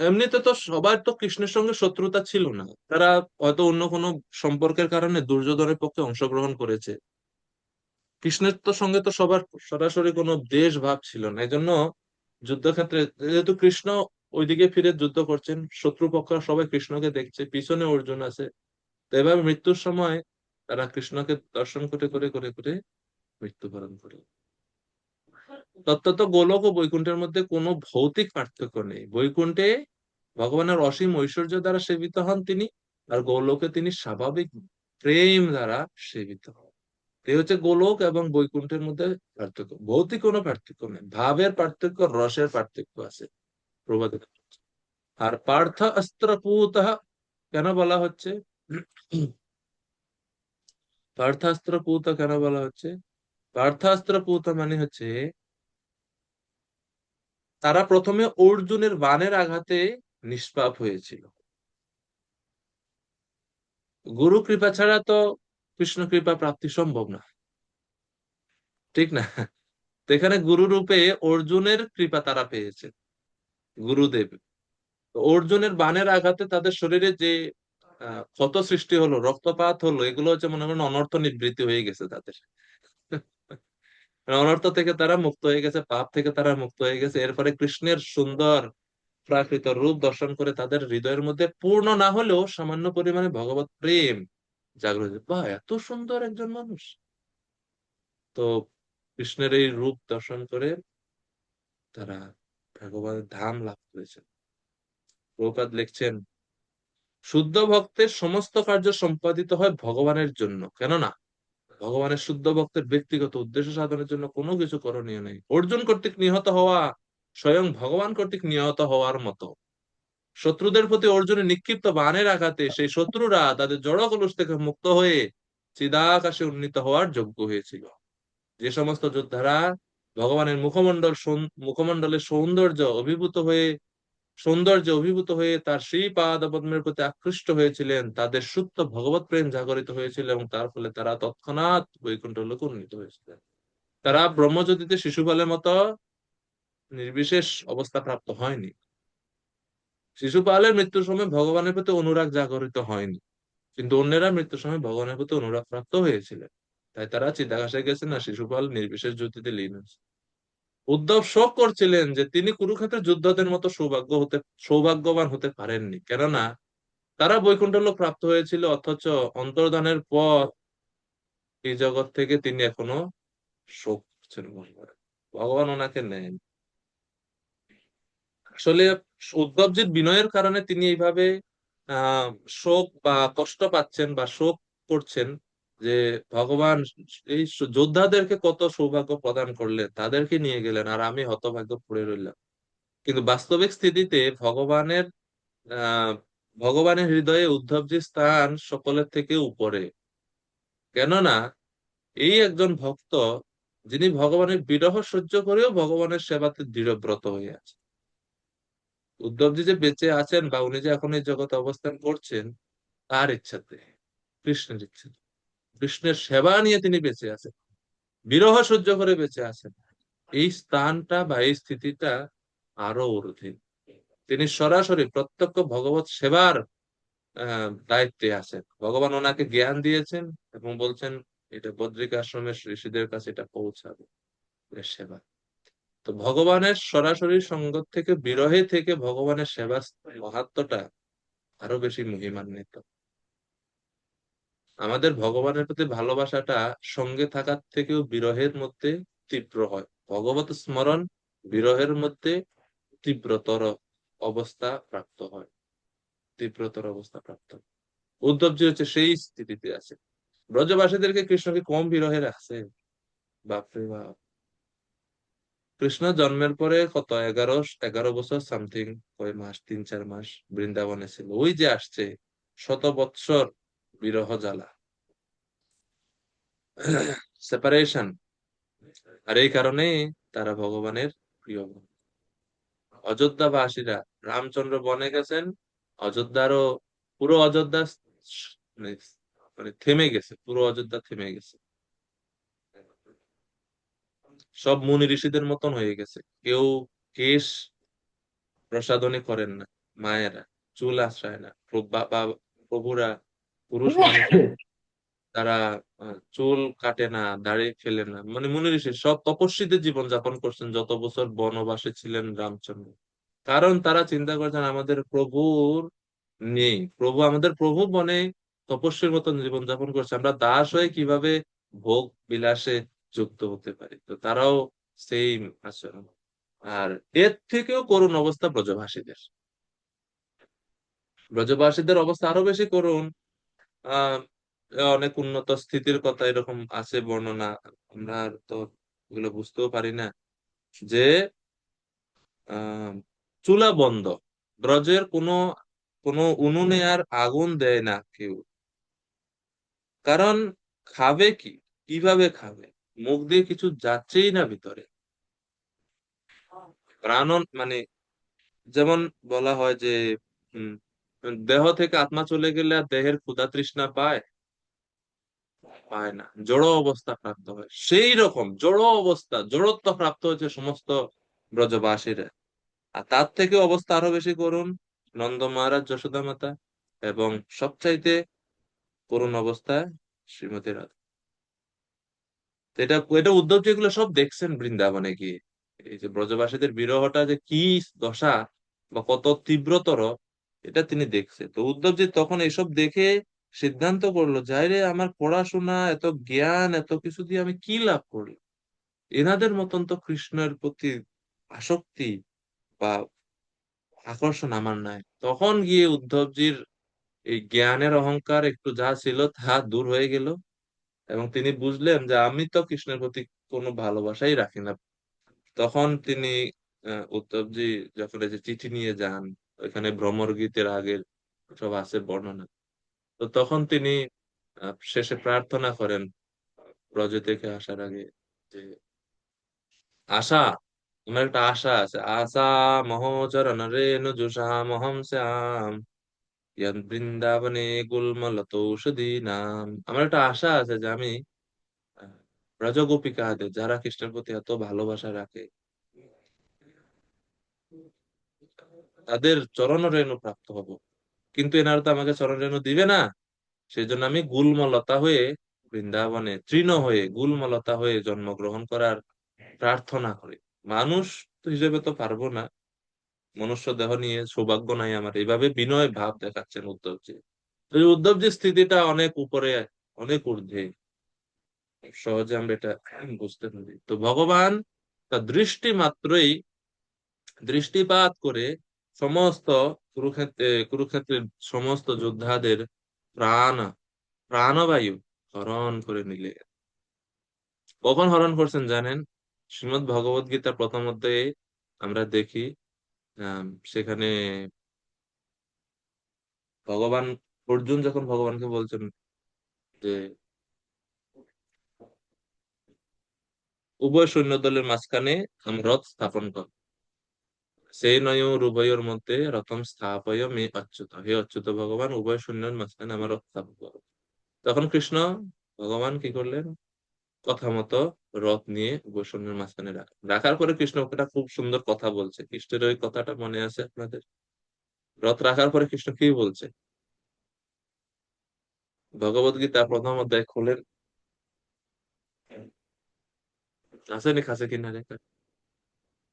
এমনিতে তো সবার তো কৃষ্ণের সঙ্গে শত্রুতা ছিল না, তারা হয়তো অন্য কোনো সম্পর্কের কারণে দুর্যোধনের পক্ষে অংশগ্রহণ করেছে। কৃষ্ণের তো সঙ্গে তো সবার সরাসরি কোনো দেশ ভাব ছিল না। এই জন্য যুদ্ধক্ষেত্রে যেহেতু কৃষ্ণ ওইদিকে ফিরে যুদ্ধ করছেন, শত্রুপক্ষ সবাই কৃষ্ণকে দেখছে, পিছনে অর্জুন আছে, তো এভাবে মৃত্যুর সময় তারা কৃষ্ণকে দর্শন করে করে করে করে মৃত্যুবরণ করে। তত্ত্বত গোলক ও বৈকুণ্ঠের মধ্যে কোনো ভৌতিক পার্থক্য নেই। বৈকুণ্ঠে ভগবানের অসীম ঐশ্বর্য দ্বারা সেবিত হন তিনি, আর গোলকে তিনি স্বাভাবিক প্রেম দ্বারা সেবিত হন। এই হচ্ছে গোলক এবং বৈকুণ্ঠের মধ্যে পার্থক্য। ভৌতিক কোনো পার্থক্য নেই, ভাবের পার্থক্য, রসের পার্থক্য আছে প্রবাদ। আর পার্থ অস্ত্রপুত কেন বলা হচ্ছে, পার্থাস্ত্রপুত কেন বলা হচ্ছে? পার্থাস্ত্রপুত মানে হচ্ছে তারা প্রথমে অর্জুনের বাণের আঘাতে নিষ্পাপ হয়েছিল। গুরু কৃপা ছাড়া তো কৃষ্ণ কৃপা প্রাপ্তি সম্ভব না, ঠিক না? তো এখানে গুরু রূপে অর্জুনের কৃপা তারা পেয়েছে, গুরুদেব। তো অর্জুনের বাণের আঘাতে তাদের শরীরে যে ক্ষত সৃষ্টি হলো, রক্তপাত হলো, এগুলো হচ্ছে মনে করেন অনর্থ নিবৃত্তি হয়ে গেছে তাদের। অনর্থ থেকে তারা মুক্ত হয়ে গেছে, পাপ থেকে তারা মুক্ত হয়ে গেছে। এরপরে কৃষ্ণের সুন্দর প্রাকৃত রূপ দর্শন করে তাদের হৃদয়ের মধ্যে পূর্ণ না হলেও সামান্য পরিমাণে ভগবত প্রেম জাগ্রত। বা এত সুন্দর একজন মানুষ! তো কৃষ্ণের এই রূপ দর্শন করে তারা ভগবানের ধাম লাভ করেছেন। প্রভুপাদ লিখছেন, শুদ্ধ ভক্তের সমস্ত কার্য সম্পাদিত হয় ভগবানের জন্য, কেননা ভগবানের শুদ্ধ ভক্তের ব্যক্তিগত উদ্দেশ্য সাধনের জন্য কোনো কিছু করণীয় নেই। অর্জুন কর্তৃক নিহত হওয়া স্বয়ং ভগবান কর্তৃক নিহত হওয়ার মতো। শত্রুদের প্রতি অর্জুনের নিক্ষিপ্ত বাণের আঘাতে সেই শত্রুরা তাদের জড় কলুষ থেকে মুক্ত হয়ে চিদাকাশে উন্নীত হওয়ার যোগ্য হয়েছিল। যে সমস্ত যোদ্ধারা ভগবানের মুখমণ্ডলের সৌন্দর্য অভিভূত হয়ে সৌন্দর্যে অভিভূত হয়ে তার শ্রীপাদপদ্মের প্রতি আকৃষ্ট হয়েছিলেন, তাদের সুপ্ত ভগবত প্রেম জাগরিত হয়েছিল এবং তার ফলে তারা তৎক্ষণাৎ বৈকুণ্ঠ লোকে উন্নীত হয়েছিলেন। তারা ব্রহ্মজ্যোতিতে শিশুপালের মতো নির্বিশেষ অবস্থা প্রাপ্ত হয়নি। শিশুপালের মৃত্যুর সময় ভগবানের প্রতি অনুরাগ জাগরিত হয়নি, কিন্তু অন্যেরা মৃত্যুর সময় ভগবানের প্রতি অনুরাগ প্রাপ্ত হয়েছিলেন। তাই তারা চিদাকাশে গেছেন, আর শিশুপাল নির্বিশেষ জ্যোতিতে লীন হয়েছে। উদ্ধব শোক করছিলেন যে তিনি কুরুক্ষেত্রের যোদ্ধাদের মতো সৌভাগ্যবান হতে পারেননি, কেননা তারা বৈকুণ্ঠ লোক প্রাপ্ত হয়েছিল, অথচ অন্তর্ধানের পর এই জগৎ থেকে তিনি এখনো শোক করছেন। ভগবান ওনাকে নেন। আসলে উদ্ধবজির বিনয়ের কারণে তিনি এইভাবে আহ শোক বা কষ্ট পাচ্ছেন বা শোক করছেন, যে ভগবান এই যোদ্ধাদেরকে কত সৌভাগ্য প্রদান করলেন, তাদেরকে নিয়ে গেলেন, আর আমি হতভাগ্য পড়ে রইলাম। কিন্তু বাস্তবিক স্থিতিতে আহ ভগবানের হৃদয়ে উদ্ধবজির স্থান সকলের থেকে উপরে। কেননা এই একজন ভক্ত, যিনি ভগবানের বিরহ সহ্য করেও ভগবানের সেবাতে দৃঢ়ব্রত হয়ে আছে। উদ্ধবজি যে বেঁচে আছেন বা উনি যে এখন এই জগতে অবস্থান করছেন, তার ইচ্ছাতে, কৃষ্ণের ইচ্ছাতে, কৃষ্ণের সেবা নিয়ে তিনি বেঁচে আছেন, বিরহ সহ্য করে বেঁচে আছেন। এই স্থানটা বা এই স্থিতিটা আরো ঊর্ধ্বে। তিনি সরাসরি প্রত্যক্ষ ভগবত সেবার দায়িত্বে আছেন। ভগবান ওনাকে জ্ঞান দিয়েছেন এবং বলছেন এটা বদ্রিক আশ্রমের ঋষিদের কাছে এটা পৌঁছাবে, এটা সেবা। তো ভগবানের সরাসরি সঙ্গ থেকে, বিরহে থেকে ভগবানের সেবা মহাত্মটা আরো বেশি মহিমান্বিত। আমাদের ভগবানের প্রতি ভালোবাসাটা সঙ্গে থাকার থেকেও বিরহের মধ্যে তীব্র হয়। ভগবত স্মরণ বিরহের মধ্যে তীব্রতর অবস্থা প্রাপ্ত হয়, তীব্রতর অবস্থা প্রাপ্ত হয়। উদ্ধবজি হচ্ছে সেই স্থিতিতে আছে। ব্রজবাসীদেরকে কৃষ্ণ কি কম বিরহে রাখছে? বাপরে বাপ! কৃষ্ণ জন্মের পরে কত 11 বছর সামথিং, কয় মাস, 3-4 মাস বৃন্দাবনে ছিল। ওই যে আসছে 100 বৎসর বিরহ জ্বালা, সেপারেশন। আর এই কারণেই তারা ভগবানের প্রিয় ভক্ত। অযোধ্যাবাসীরা, রামচন্দ্র বনে গেছেন, অযোধ্যারও পুরো অযোধ্যা মানে মানে থেমে গেছে, পুরো অযোধ্যা থেমে গেছে। সব মুনি ঋষিদের মতন হয়ে গেছে। কেউ কেশ প্রসাধনী করেন না, মায়েরা চুল আশ্রয় না, প্রভুরা, পুরুষ মানুষেরা, তারা চুল কাটে না, দাড়ি ফেলে না। মানে মুনি ঋষি সব তপস্বীদের জীবন যাপন করছেন যত বছর বনবাসে ছিলেন রামচন্দ্র। কারণ তারা চিন্তা করছেন আমাদের প্রভুর নেই, আমাদের প্রভু বনে তপস্বীর মতন জীবন যাপন করছে, আমরা দাস হয়ে কিভাবে ভোগ বিলাসে যুক্ত হতে পারি। তো তারাও সেম আচরণ। আর এর থেকেও করুণ অবস্থা ব্রজভাসীদের। ব্রজবাসীদের অবস্থা আরো বেশি করুণ। আহ অনেক উন্নত স্থিতির কথা এরকম আছে বর্ণনা, আমরা আর তো এগুলো বুঝতেও পারি না। যে আহ চুলা বন্ধ, ব্রজের কোনো কোনো উনুনে আর আগুন দেয় না কেউ। কারণ খাবে কি, কিভাবে খাবে? মুখ দিয়ে কিছু যাচ্ছেই না ভিতরে। প্রাণ মানে যেমন বলা হয় যে উম, দেহ থেকে আত্মা চলে গেলে আর দেহের ক্ষুধা তৃষ্ণা পায়? পায় না, জড় অবস্থা প্রাপ্ত হয়। সেই রকম জড় অবস্থা, জড়ত্ব প্রাপ্ত হয়েছে সমস্ত ব্রজবাসীরা। আর তার থেকে অবস্থা আরো বেশি করুন নন্দ মহারাজ, যশোদা মাতা, এবং সবচাইতে করুণ অবস্থায় শ্রীমতী রাধা। তো এটা এটা উদ্ধব যেগুলো সব দেখছেন বৃন্দাবনে গিয়ে, এই যে ব্রজবাসীদের বিরহটা যে কি দশা বা কত তীব্রতর, এটা তিনি দেখছে। তো উদ্ধবজি তখন এইসব দেখে সিদ্ধান্ত করলো, যাই রে, আমার পড়াশোনা, এত জ্ঞান, এত কিছু দিয়ে আমি কি লাভ করি? এনাদের মতন তো কৃষ্ণের প্রতি আসক্তি বা আকর্ষণ আমার নাই। তখন গিয়ে উদ্ধবজির এই জ্ঞানের অহংকার একটু যা ছিল তা দূর হয়ে গেল, এবং তিনি বুঝলেন যে আমি তো কৃষ্ণের প্রতি কোনো ভালোবাসাই রাখি না। তখন তিনি উদ্ধবজি যখন এই যে চিঠি নিয়ে যান, ওইখানে ভ্রমর গীতের আগের সব আছে বর্ণনা। তো তখন তিনি শেষে প্রার্থনা করেন ব্রজ থেকে আসার আগে, যে আশা, আমার একটা আশা আছে, আশা মহোচরণ রেণু যুষামহং শ্যাম ইয়ান বৃন্দাবনে গুল্মলতৌষধি নাম। আমার একটা আশা আছে যে আমি আহ, ব্রজগোপিকাদের, যারা কৃষ্ণের প্রতি এত ভালোবাসা রাখে, তাদের চরণ রেণু প্রাপ্ত হব। কিন্তু এনারা তো আমাকে চরণ রেণু দিবে না। সেই জন্য আমি গুল্মলতা হয়ে, বৃন্দাবনে তৃণ হয়ে, গুল্মলতা হয়ে জন্মগ্রহণ করার প্রার্থনা করি। মানুষ তো হিসেবে তো পারবো না, মনুষ্য দেহ নিয়ে সৌভাগ্য নাই আমার। এইভাবে বিনয় ভাব দেখাচ্ছেন উদ্ধবজি। তো এই উদ্ধবজির স্থিতিটা অনেক উপরে, অনেক ঊর্ধ্বে, সহজে আমরা এটা বুঝতে পারি। তো ভগবান তার দৃষ্টি মাত্রই, দৃষ্টিপাত করে সমস্ত কুরুক্ষেত্রের সমস্ত যোদ্ধাদের প্রাণ, প্রাণবায়ু হরণ করে নিলে। কখন হরণ করছেন জানেন? শ্রীমদ্ ভগবদ গীতা প্রথম অধ্যায়ে আমরা দেখি, সেখানে ভগবান, অর্জুন যখন ভগবানকে বলছেন যে উভয় সৈন্য দলের মাঝখানে রথ স্থাপন কর, সেই নয়োর উভয়ের মধ্যে রথম স্থাপয় মে অচ্যুত, হে অচ্যুত ভগবান, উভয় সৈন্যের মাঝখানে আমার রথ স্থাপন করো। তখন কৃষ্ণ ভগবান কি করলেন? কথা মতো রথ নিয়ে উভয় সৈন্যের মাঝখানে রাখার পরে কৃষ্ণ ওটা খুব সুন্দর কথা বলছে। কৃষ্ণের ওই কথাটা মনে আছে আপনাদের? রথ রাখার পরে কৃষ্ণ কি বলছে? ভগবদ গীতা প্রথম অধ্যায় খোলেন, আসেনি কাছে কিনারে,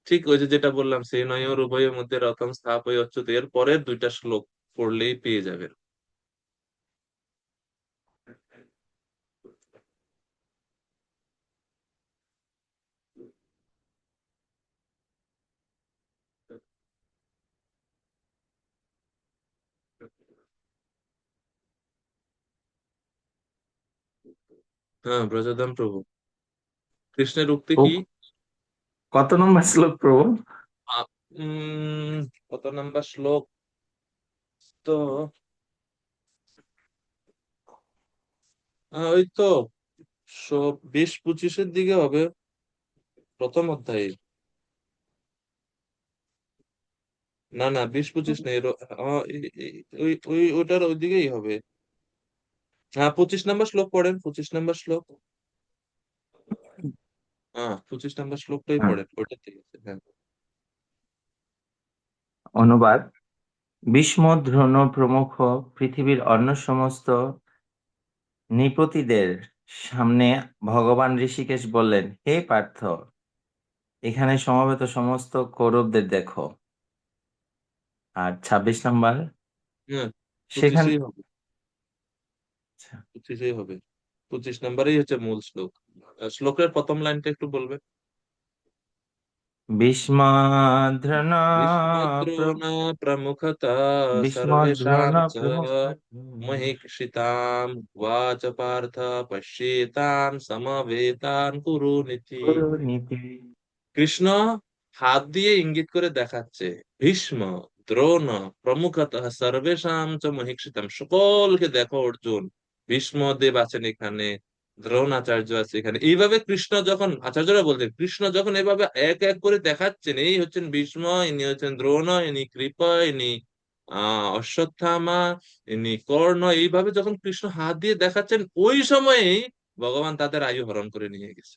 ঠিক ওই যে যেটা বললাম, সেই নয় উভয়ের মধ্যে রতম স্থাপয় অচ্যুত, এর পরের দুইটা শ্লোক পড়লেই পেয়ে যাবেন। হ্যাঁ, ব্রজধাম প্রভু, কৃষ্ণের উক্তি ও কি? কত নম্বর শ্লোক প্রভু? আ- কত নাম্বার শ্লোক? তো ওই তো 20-25-এর দিকে হবে, প্রথম অধ্যায়ে। না না, 20-25 নেই, ওই ওই ওটার ওই দিকেই হবে। হ্যাঁ, 25 নাম্বার শ্লোক পড়েন, 25 নাম্বার শ্লোক। হ্যাঁ, 25 নাম্বার শ্লোকটাই হ্যাঁ, পড়েন, ওইটা ঠিক আছে, হ্যাঁ। অনুবাদ। ভীষ্ম, দ্রোণ প্রমুখ পৃথিবীর অন্য সমস্ত নৃপতিদের সামনে ভগবান ঋষিকেশ বললেন, হে পার্থ, এখানে সমবেত সমস্ত কৌরবদের দেখো। আর 26 নম্বর, হ্যাঁ, সেখানে 25ই হবে, 25ই হবে। 25 নাম্বারই হচ্ছে মূল শ্লোক। শ্লোকের প্রথম লাইনটা একটু বলবেন। ভীষ্ম, দ্রোণ ভীষ্মদ্রোণ প্রমুখতা ভীষ্ম, দ্রোণ সর্বেষাং চ প্রমুখ মহীক্ষিতাম উবাচ পার্থ পশ্যেতান সমবেতান কুরু নীতি। নীতি। কৃষ্ণ হাত দিয়ে ইঙ্গিত করে দেখাচ্ছে, ভীষ্ম, দ্রোণ প্রমুখতঃ সর্বেষাং চ মহীক্ষিতাম, সকলকে দেখো অর্জুন। ভীষ্ম দেব আছেন এখানে, দ্রোণাচার্য আছে এখানে। এইভাবে কৃষ্ণ যখন, আচার্যরা বলতেন, কৃষ্ণ যখন এভাবে এক এক করে দেখাচ্ছেন, এই হচ্ছেন ভীষ্ম, ইনি হচ্ছেন দ্রোণ, ইনি কৃপ, ইনি অশ্বত্থামা, ইনি কর্ণ, এইভাবে যখন কৃষ্ণ হাত দিয়ে দেখাচ্ছেন, ওই সময়েই ভগবান তাদের আয়ু হরণ করে নিয়ে গেছে।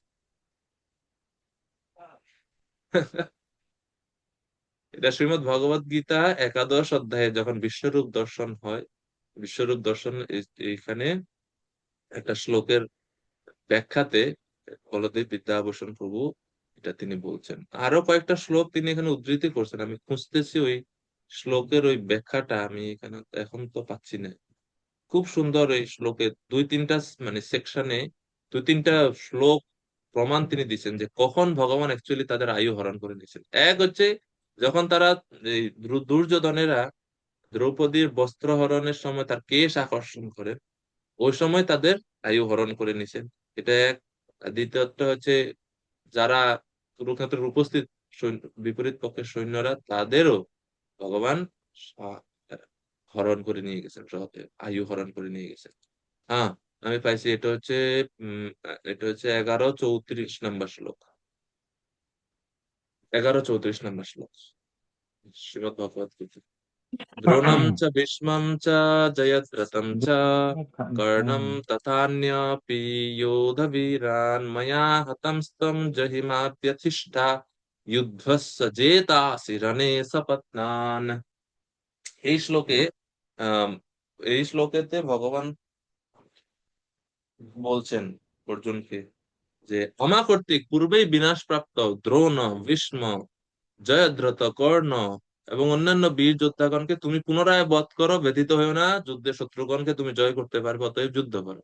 এটা শ্রীমৎ ভগবত গীতা একাদশ অধ্যায়ে যখন বিশ্বরূপ দর্শন হয়, বিশ্বরূপ দর্শন এইখানে একটা শ্লোকের ব্যাখ্যাতে বলদেব বিদ্যাভূষণ প্রভু এটা তিনি বলছেন। আরো কয়েকটা শ্লোক তিনি এখানে উদ্ধৃতি করছেন, আমি খুঁজতেছি ওই শ্লোকের ওই ব্যাখ্যাটা, আমি এখানে এখন তো পাচ্ছি না। খুব সুন্দর এই শ্লোকে দুই তিনটা মানে সেকশনে দুই তিনটা শ্লোক প্রমাণ তিনি দিচ্ছেন যে কখন ভগবান অ্যাকচুয়ালি তাদের আয়ু হরণ করে নিয়েছেন। এক হচ্ছে যখন তারা, এই দুর্যোধনেরা দ্রৌপদীর বস্ত্র হরণের সময় তার কেশ আকর্ষণ করে, ওই সময় তাদের আয়ু হরণ করে নিছেন। এটা এক। আর দ্বিতীয়ত হচ্ছে যারা কুরুক্ষেত্রের উপস্থিত বিপরীত পক্ষের সৈন্যরা, তাদেরও ভগবান আহ, হরণ করে নিয়ে গেছেন, আয়ু হরণ করে নিয়ে গেছেন। হ্যাঁ, আমি পাইছি, এটা হচ্ছে 11-34 নাম্বার শ্লোক। 11:34 নম্বর শ্লোক শ্রীমদ্ ভগবত গীতা। দ্রোণম চ ভীষ্মম চ জয়দ্রথম চ কর্ণম তথান্যপি যোধবীরান ময়া হতমস্ত্বম জহিমাপ্যথিষ্ঠা যুদ্ধস্য জেতাসি রণে সপত্নান। এই শ্লোকে আহ এই শ্লোকেতে ভগবান বলছেন অর্জুনকে যে ক্ষমা কর্তৃক পূর্বেই বিনাশপ্রাপ্ত দ্রোণ, ভীষ্ম, জয়দ্রথ, কর্ণ এবং অন্যান্য বীর যোদ্ধাগণকে তুমি পুনরায় বধ করো, ব্যথিত হয়েও না, যুদ্ধে শত্রুগণকে তুমি জয় করতে পারবে, অতএব যুদ্ধ করো।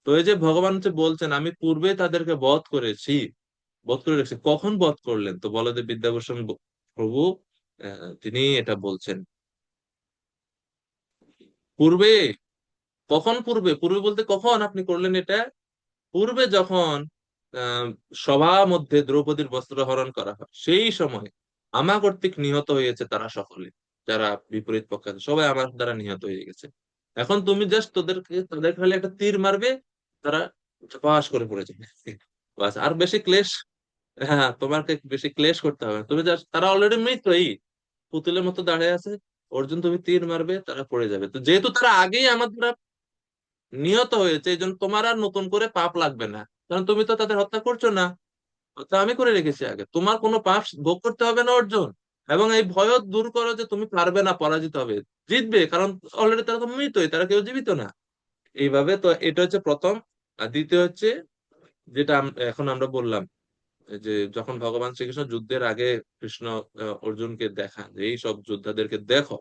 তো এই যে ভগবান যে বলছেন আমি পূর্বে তাদেরকে বধ করেছি, বধ করে রেখেছি, কখন বধ করলেন? তো বলদেব বিদ্যাভূষণ প্রভু তিনি এটা বলছেন পূর্বে। কখন পূর্বে? পূর্বে বলতে কখন আপনি করলেন এটা? পূর্বে যখন আহ সভা মধ্যে দ্রৌপদীর বস্ত্র হরণ করা হয় সেই সময় আমা কর্তৃক নিহত হয়েছে তারা সকলে, যারা বিপরীত পক্ষে আছে, সবাই আমার দ্বারা নিহত হয়ে গেছে। এখন তুমি জাস্ট তাদের খালি একটা তীর মারবে, তারা পাশ করে পড়ে যাবে। বাস, আর বেশি ক্লেশ, হ্যাঁ তোমাকে বেশি ক্লেশ করতে হবে না। তুমি জাস্ট, তারা অলরেডি মৃতই, পুতুলের মতো দাঁড়িয়ে আছে। অর্জুন তুমি তীর মারবে, তারা পড়ে যাবে। তো যেহেতু তারা আগেই আমার দ্বারা নিহত হয়েছে, এই জন্য তোমার আর নতুন করে পাপ লাগবে না, কারণ তুমি তো তাদের হত্যা করছো না, তা আমি করে রেখেছি আগে, তোমার কোনো পাপ ভোগ করতে হবে না অর্জুন। এবং এই ভয় দূর করো যে তুমি পারবে না, পরাজিত হবে, জিতবে, কারণ অলরেডি তারা তো মৃতই, তারা কেউ জীবিত না। এইভাবে তো এটা হচ্ছে প্রথম। আর দ্বিতীয় হচ্ছে যেটা এখন আমরা বললাম, যে যখন ভগবান শ্রীকৃষ্ণ যুদ্ধের আগে কৃষ্ণ অর্জুনকে দেখান যে এই সব যোদ্ধাদেরকে দেখো,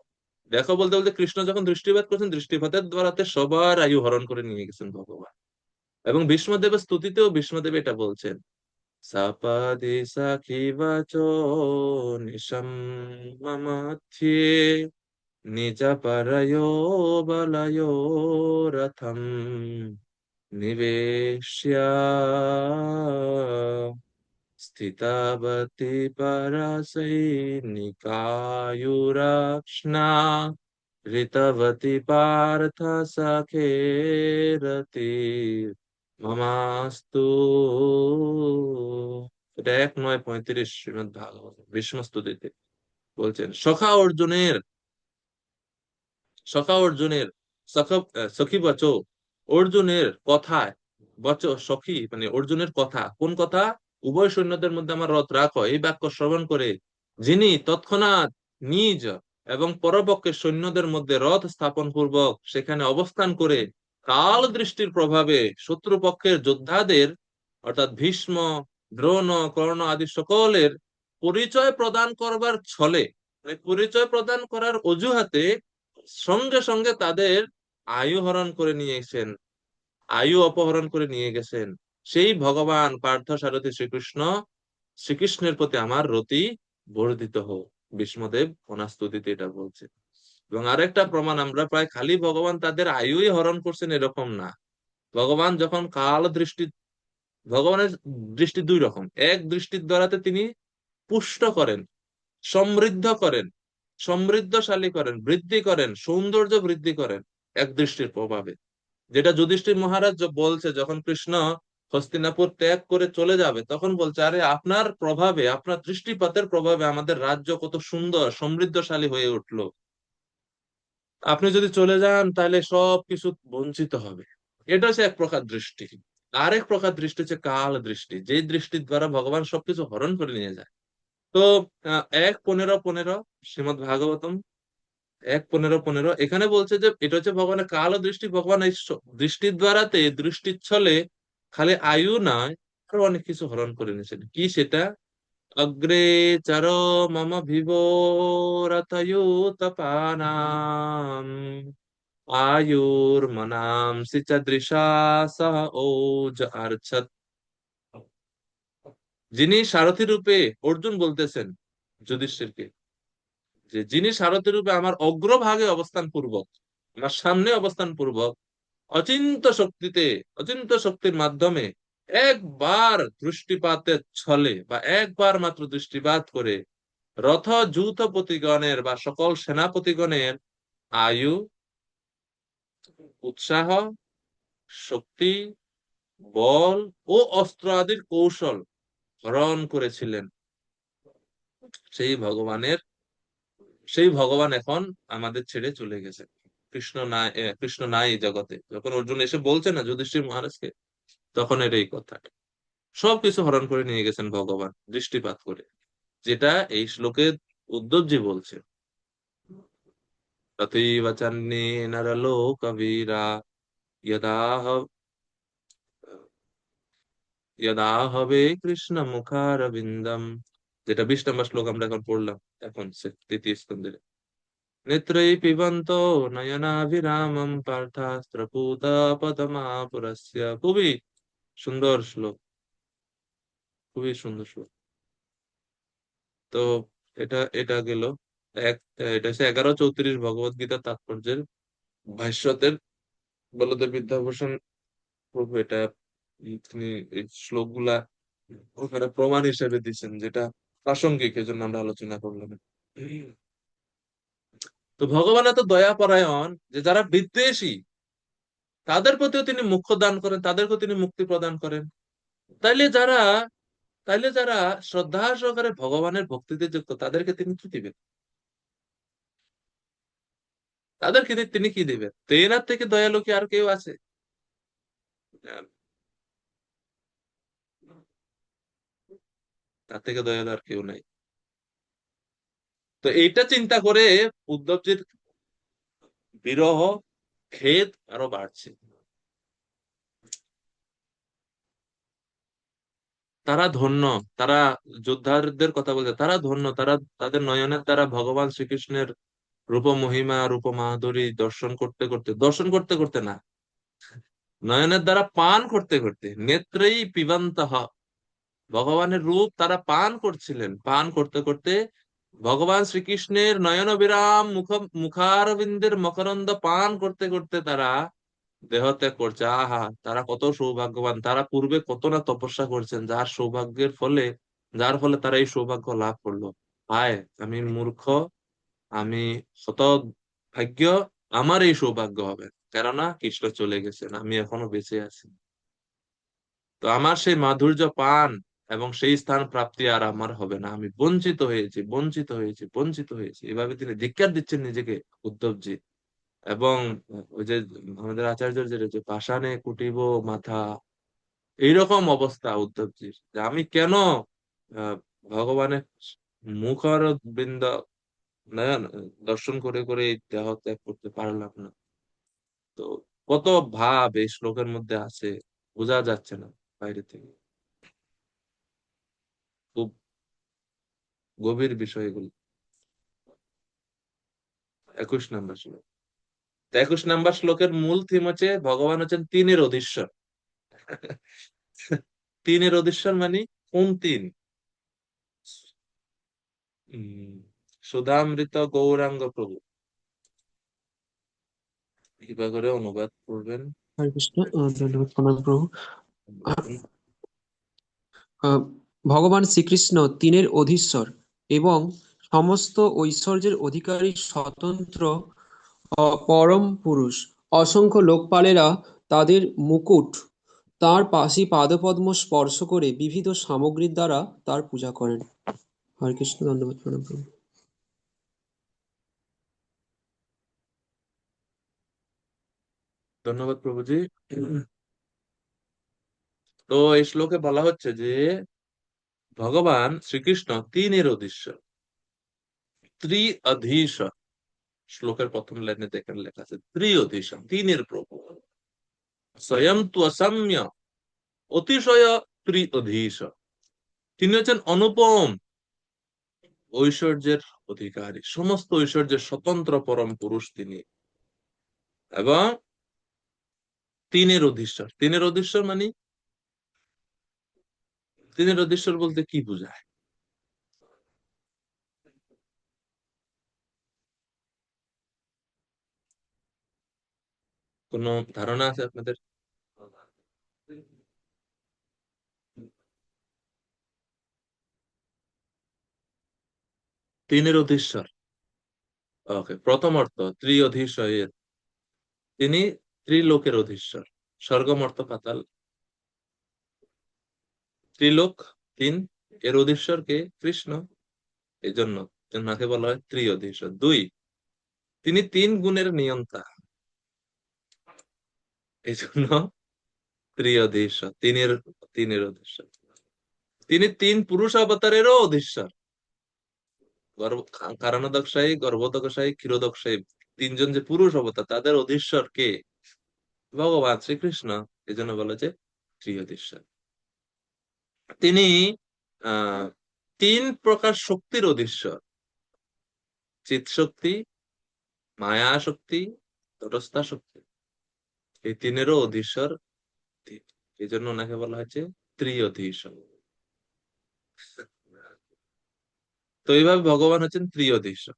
দেখো বলতে বলতে কৃষ্ণ যখন দৃষ্টিপাত করছেন, দৃষ্টিপাতের দ্বারাতে সবার আয়ু হরণ করে নিয়ে গেছেন ভগবান। এবং ভীষ্মদেবের স্তুতিতেও ভীষ্মদেব এটা বলছেন, সাপাদি সাখি বাচো নিশম মমাথ্যে নিজ পরয়ো বলয়ো রথম নিবেশ্য স্থিতাবতি পরাসৈনিকায়ুরক্ষ্ণা ঋতবতী পার্থ সখেরতি মামাস্তু। এটা 1:9:35 শ্রীমদ্ ভাগবত ভীষ্মস্তুতিতে বলছেন। সখা অর্জুনের সখী বচ, অর্জুনের কথায়, বচ সখী মানে অর্জুনের কথা, কোন কথা? উভয় সৈন্যদের মধ্যে আমার রথ রাখো, এই বাক্য শ্রবণ করে যিনি তৎক্ষণাৎ নিজ এবং পরপক্ষের সৈন্যদের মধ্যে রথ স্থাপন পূর্বক সেখানে অবস্থান করে কাল দৃষ্টির প্রভাবে শত্রুপক্ষের যোদ্ধাদের অর্থাৎ ভীষ্ম, দ্রোণ, কর্ণ আদি সকলের পরিচয় প্রদান করবার ছলে, মানে পরিচয় প্রদান করার অজুহাতে সঙ্গে সঙ্গে তাদের আয়ু হরণ করে নিয়েছেন, আয়ু অপহরণ করে নিয়ে গেছেন, সেই ভগবান পার্থ সারথী শ্রীকৃষ্ণের প্রতি আমার রতি বর্ধিত হোক। ভীষ্মদেব অনাস্তুতিতে এটা বলছে। এবং আরেকটা প্রমাণ আমরা প্রায় খালি ভগবান তাদের আয়ুই হরণ করছেন এরকম না। ভগবান যখন কাল দৃষ্টি, ভগবানের দৃষ্টি দুই রকম। এক দৃষ্টির দ্বারাতে তিনি পুষ্ট করেন, সমৃদ্ধ করেন, সমৃদ্ধশালী করেন, বৃদ্ধি করেন, সৌন্দর্য বৃদ্ধি করেন এক দৃষ্টির প্রভাবে। যেটা যুধিষ্ঠির মহারাজ বলছে যখন কৃষ্ণ হস্তিনাপুর ত্যাগ করে চলে যাবে, তখন বলছে আরে আপনার প্রভাবে, আপনার দৃষ্টিপাতের প্রভাবে আমাদের রাজ্য কত সুন্দর সমৃদ্ধশালী হয়ে উঠলো, আপনি যদি চলে যান তাহলে সবকিছু বঞ্চিত হবে। এটা হচ্ছে এক প্রকার দৃষ্টি। আরেক প্রকার দৃষ্টি হচ্ছে কাল দৃষ্টি, যে দৃষ্টির দ্বারা ভগবান সবকিছু হরণ করে নিয়ে যায়। তো 1:15 শ্রীমদ্ ভাগবতম 1:15 এখানে বলছে যে এটা হচ্ছে ভগবানের কালো দৃষ্টি। ভগবান এই দৃষ্টির দ্বারাতে, দৃষ্টির ছলে খালি আয়ু নয়, আরো অনেক কিছু হরণ করে নিয়েছেন। কি সেটা? অগ্রে চার মম ভিভো রথয়ুতপানাম আয়ুর মনাম সিচদৃশা সহ ওজ আর্চত। যিনি সারথী রূপে, অর্জুন বলতেছেন যুধিষ্ঠিরকে, যে যিনি সারথী রূপে আমার অগ্রভাগে অবস্থান পূর্বক, আমার সামনে অবস্থান পূর্বক অচিন্ত শক্তিতে, অচিন্ত শক্তির মাধ্যমে একবার দৃষ্টিপাতের ছলে বা একবার মাত্র দৃষ্টিপাত করে রথ যূথপতিগণের বা সকল সেনাপতিগণের আয়ু, উৎসাহ, শক্তি, বল ও অস্ত্র আদির কৌশল হরণ করেছিলেন। সেই সেই ভগবান এখন আমাদের ছেড়ে চলে গেছে। কৃষ্ণ নাই এই জগতে। যখন অর্জুন এসে বলছে না যুধিষ্ঠির মহারাজকে, তখন এই কথা সবকিছু হরণ করে নিয়ে গেছেন ভগবান দৃষ্টিপাত করে, যেটা এই শ্লোকে উদ্ধবজি বলছে। তথৈব চান্যে নরলোকবীরা यदा यदा হবে কৃষ্ণ মুখারবিন্দম, যেটা 20 নম্বর শ্লোক আমরা এখন পড়লাম, এখন তৃতীয় স্কন্ধে। নেত্রৈ পিবন্ত নয়নাভিরামম পার্থাস্ত্রপূত পদমাপুরস্য। খুবই সুন্দর শ্লোক, খুবই সুন্দর শ্লোক। তো এটা এটা গেল এক, এটা হচ্ছে 11:34 ভগবত গীতা তাৎপর্যের ভাষ্যতের বলদেব বিদ্যাভূষণ প্রভু এটা তিনি এই শ্লোকগুলা ওখানে প্রমাণ হিসেবে দিচ্ছেন, যেটা প্রাসঙ্গিক, এজন্য আমরা আলোচনা করলাম। তো ভগবান এত দয়াপরায়ণ যে যারা বিদ্বেষী তাদের প্রতিও তিনি মুখ্য দান করেন, তাদেরকেও তিনি মুক্তি প্রদান করেন। তাইলে যারা তাইলে যারা শ্রদ্ধা সহকারে ভগবানের ভক্তিতে যুক্ত তাদেরকে তিনি কি দিবেন? তাদেরকে তিনি কি দিবেন? তো এনার থেকে দয়ালু কি আর কেউ আছে? তার থেকে দয়ালু আর কেউ নাই। তো এইটা চিন্তা করে উদ্ধবজির বিরহ, খেদ আরো বাড়ছে। তারা ধন্য, তারা যোদ্ধাদের কথা বলছে, তারা ধন্য, তারা তাদের নয়নের দ্বারা ভগবান শ্রীকৃষ্ণের রূপ মহিমা, রূপ মাধুরী দর্শন করতে করতে না, নয়নের দ্বারা পান করতে করতে, নেত্রেই পিবন্তঃ, ভগবানের রূপ তারা পান করছিলেন। পান করতে করতে ভগবান শ্রীকৃষ্ণের নয়ন বিরাম মুখারবিন্দের মকরন্দ পান করতে করতে তারা দেহ ত্যাগ করছে। আহা, তারা কত সৌভাগ্যবান! তারা পূর্বে কত না তপস্যা করছেন, যার ফলে তারা এই সৌভাগ্য লাভ করলো। হায়, আমি মূর্খ, আমি হত ভাগ্য, আমার এই সৌভাগ্য হবে, কেননা কৃষ্ণ চলে গেছেন, আমি এখনো বেঁচে আছি। তো আমার সেই মাধুর্য পান এবং সেই স্থান প্রাপ্তি আর আমার হবে না, আমি বঞ্চিত হয়েছি, বঞ্চিত হয়েছি, বঞ্চিত হয়েছি। এভাবে তিনি ধিক্কার দিচ্ছেন নিজেকে, উদ্ধবজি। এবং ওই যে আমাদের আচার্যের যে রয়েছে, পাষাণে কুটিব মাথা, এইরকম অবস্থা উদ্ধবজির, যে আমি কেন আহ, ভগবানের মুখর বৃন্দ নয়ন দর্শন করে করে এই দেহ ত্যাগ করতে পারলাম না। তো কত ভাব এই শ্লোকের মধ্যে আছে, বোঝা যাচ্ছে না বাইরে থেকে। খুব গভীর বিষয় এগুলো। 21 নম্বর শ্লোক। 21 নম্বর শ্লোকের মূল থিম হচ্ছে ভগবান হচ্ছেন তিনের অধীশ্বর। তিনের অধীশ্বর মানে কোন তিন? উম সুধামৃত গৌরাঙ্গ প্রভু। কৃপা করে অনুবাদ করবেন। হরে কৃষ্ণ। ধন্যবাদ প্রণাম প্রভু। আহ, ভগবান শ্রীকৃষ্ণ তিনের অধীশ্বর এবং সমস্ত ঐশ্বর্যের অধিকারী স্বতন্ত্র পরম পুরুষ। অসংখ্য লোকপালেরা তাদের মুকুট, তাঁর পাদপদ্ম স্পর্শ করে বিবিধ সামগ্রীর দ্বারা তার পূজা করেন। হরে কৃষ্ণ। ধন্যবাদ প্রণাম প্রভু। ধন্যবাদ প্রভুজি। তো এই শ্লোকে বলা হচ্ছে যে ভগবান শ্রীকৃষ্ণ তিনের অধীশ্বর, অধীশ্বর। শ্লোকের প্রথম লাইনে দেখেন লেখা আছে অধীশ্বর, তিনের প্রভু। স্বয়ং ত্বসাম্য অতিশয় অধীশ্বর। তিনি হচ্ছেন অনুপম ঐশ্বর্যের অধিকারী, সমস্ত ঐশ্বর্যের স্বতন্ত্র পরম পুরুষ তিনি, এবং তিনের অধীশ্বর। তিনের অধীশ্বর মানে, তিনের অধীশ্বর বলতে কি বোঝায়? কোন ধারণা আছে আপনাদের? তিনের অধীশ্বর, ওকে, প্রথম অর্থ অধীশ্বর, তিনি ত্রিলোকের অধীশ্বর। স্বর্গ মর্ত পাতাল ত্রিলোক তিন, এর অধীশ্বর কে? কৃষ্ণ। এই জন্য ওনাকে বলা হয় ত্রিয়ধীশ্বর। দুই, তিনি তিন গুণের নিয়ন্তা, এই জন্য ত্রিয়ধীশ্বর, তিনের অধীশ্বর। তিনি তিন পুরুষ অবতারেরও অধীশ্বর। কারণোদকশায়ী, গর্ভোদকশায়ী, ক্ষীরোদকশায়ী, তিনজন যে পুরুষ অবতার তাদের অধীশ্বর কে? ভগবান শ্রীকৃষ্ণ। এই জন্য বলা যে ত্রিয়ধীশ্বর। তিনি আহ তিন প্রকার শক্তির অধীশ্বর: চিৎ শক্তি, মায়া শক্তি, তটস্থা শক্তি। এই তিনেরও অধীশ্বর তিনি। এই জন্য ওনাকে বলা হয়েছে ত্রিয়ধীশ্বর। তো এইভাবে ভগবান হচ্ছেন ত্রিয়ধীশ্বর।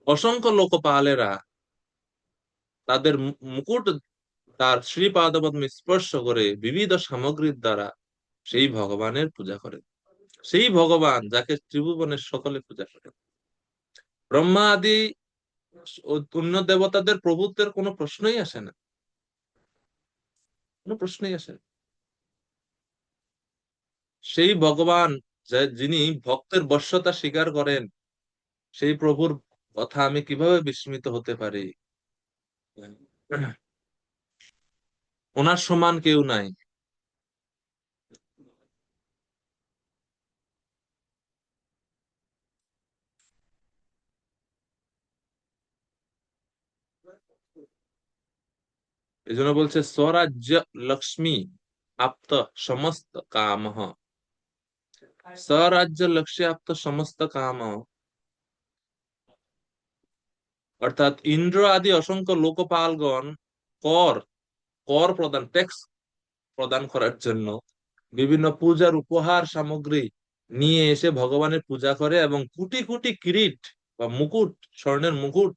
অসংখ্য লোকপালেরা তাদের মুকুট তার শ্রীপাদপদ্মে স্পর্শ করে বিবিধ সামগ্রীর দ্বারা সেই ভগবানের পূজা করেন। সেই ভগবান যাকে ত্রিভুবনের সকলে পূজা করেন। ব্রহ্মা আদি অন্য দেবতাদের প্রভুত্বের কোনো প্রশ্নই আসে না, কোনো প্রশ্নই আসে না। সেই ভগবান যিনি ভক্তের বশ্যতা স্বীকার করেন, সেই প্রভুর কথা আমি কিভাবে বিস্মিত হতে পারি? ওনার সমান কেউ নাই। এই জন্য বলছে স্বরাজ্য লক্ষ্মী আপ্ত সমস্ত কাম, স্বরাজ্য লক্ষ্মী আপ্ত সমস্ত কাম, অর্থাৎ ইন্দ্র আদি অসংখ্য লোকপালগণ কর কর প্রদান, ট্যাক্স প্রদান করার জন্য বিভিন্ন পূজার উপহার সামগ্রী নিয়ে এসে ভগবানের পূজা করে, এবং কোটি কোটি কিরিট বা মুকুট, স্বর্ণের মুকুট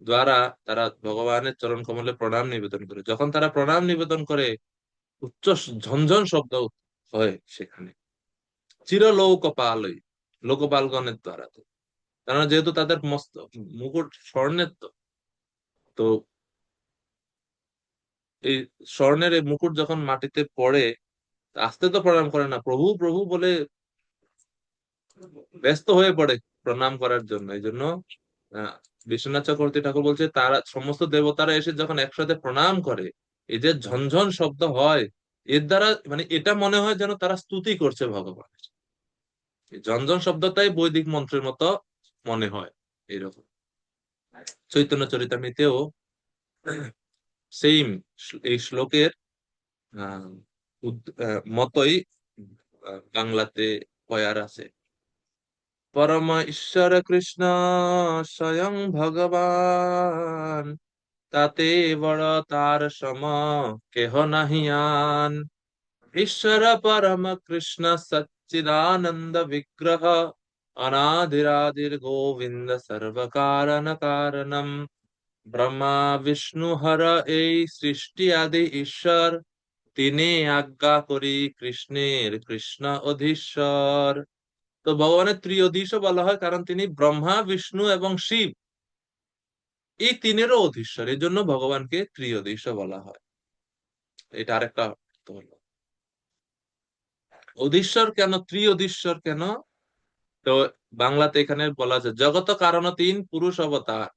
দ্বারা তারা ভগবানের চরণ কমলে প্রণাম নিবেদন করে। যখন তারা প্রণাম নিবেদন করে, উচ্চ ঝনঝন শব্দ হয় সেখানে। চিরলৌকপালই, লোকপালগণের দ্বারা। তো কারণ যেহেতু তাদের মস্ত মুকুট স্বর্ণের, তো তো এই স্বর্ণের এই মুকুট যখন মাটিতে পড়ে, আস্তে তো প্রণাম করে না, প্রভু প্রভু বলে ব্যস্ত হয়ে পড়ে প্রণাম করার জন্য। এই জন্য আহ বিশ্বনাথ চক্রবর্তী ঠাকুর বলছে, তারা সমস্ত দেবতারা এসে যখন একসাথে প্রণাম করে, এই যে ঝনঝন শব্দ হয়, এর দ্বারা মানে এটা মনে হয় যেন তারা স্তুতি করছে ভগবানের। এই ঝনঝন শব্দটাই বৈদিক মন্ত্রের মতো মনে হয়। এইরকম চৈতন্য চরিতামৃতেও সেম এই শ্লোকের আহ মতোই বাংলাতে পয়ার আছে। পরম ঈশ্বর কৃষ্ণ স্বয়ং ভগবান, তাতে বড় তার সম কেহ নাহিয়ান। ঈশ্বর পরম কৃষ্ণ সচ্চিদানন্দ বিগ্রহ, অনাদিরাদির গোবিন্দ সর্ব কারণ কারণম। ব্রহ্মা বিষ্ণু হর এই সৃষ্টি আদি ঈশ্বর, তিনি আজ্ঞা করি কৃষ্ণের কৃষ্ণ অধীশ্বর। তো ভগবানের ত্রিঅধীশ বলা হয় কারণ তিনি ব্রহ্মা, বিষ্ণু এবং শিব এই তিনেরও অধীশ্বর। এই জন্য ভগবানকে ত্রিঅধীশ বলা হয়। এটা আরেকটা অর্থ হলো। অধীশ্বর কেন, ত্রিঅধীশ্বর কেন? তো বাংলাতে এখানে বলা আছে, জগত কারণ তিন পুরুষ অবতার,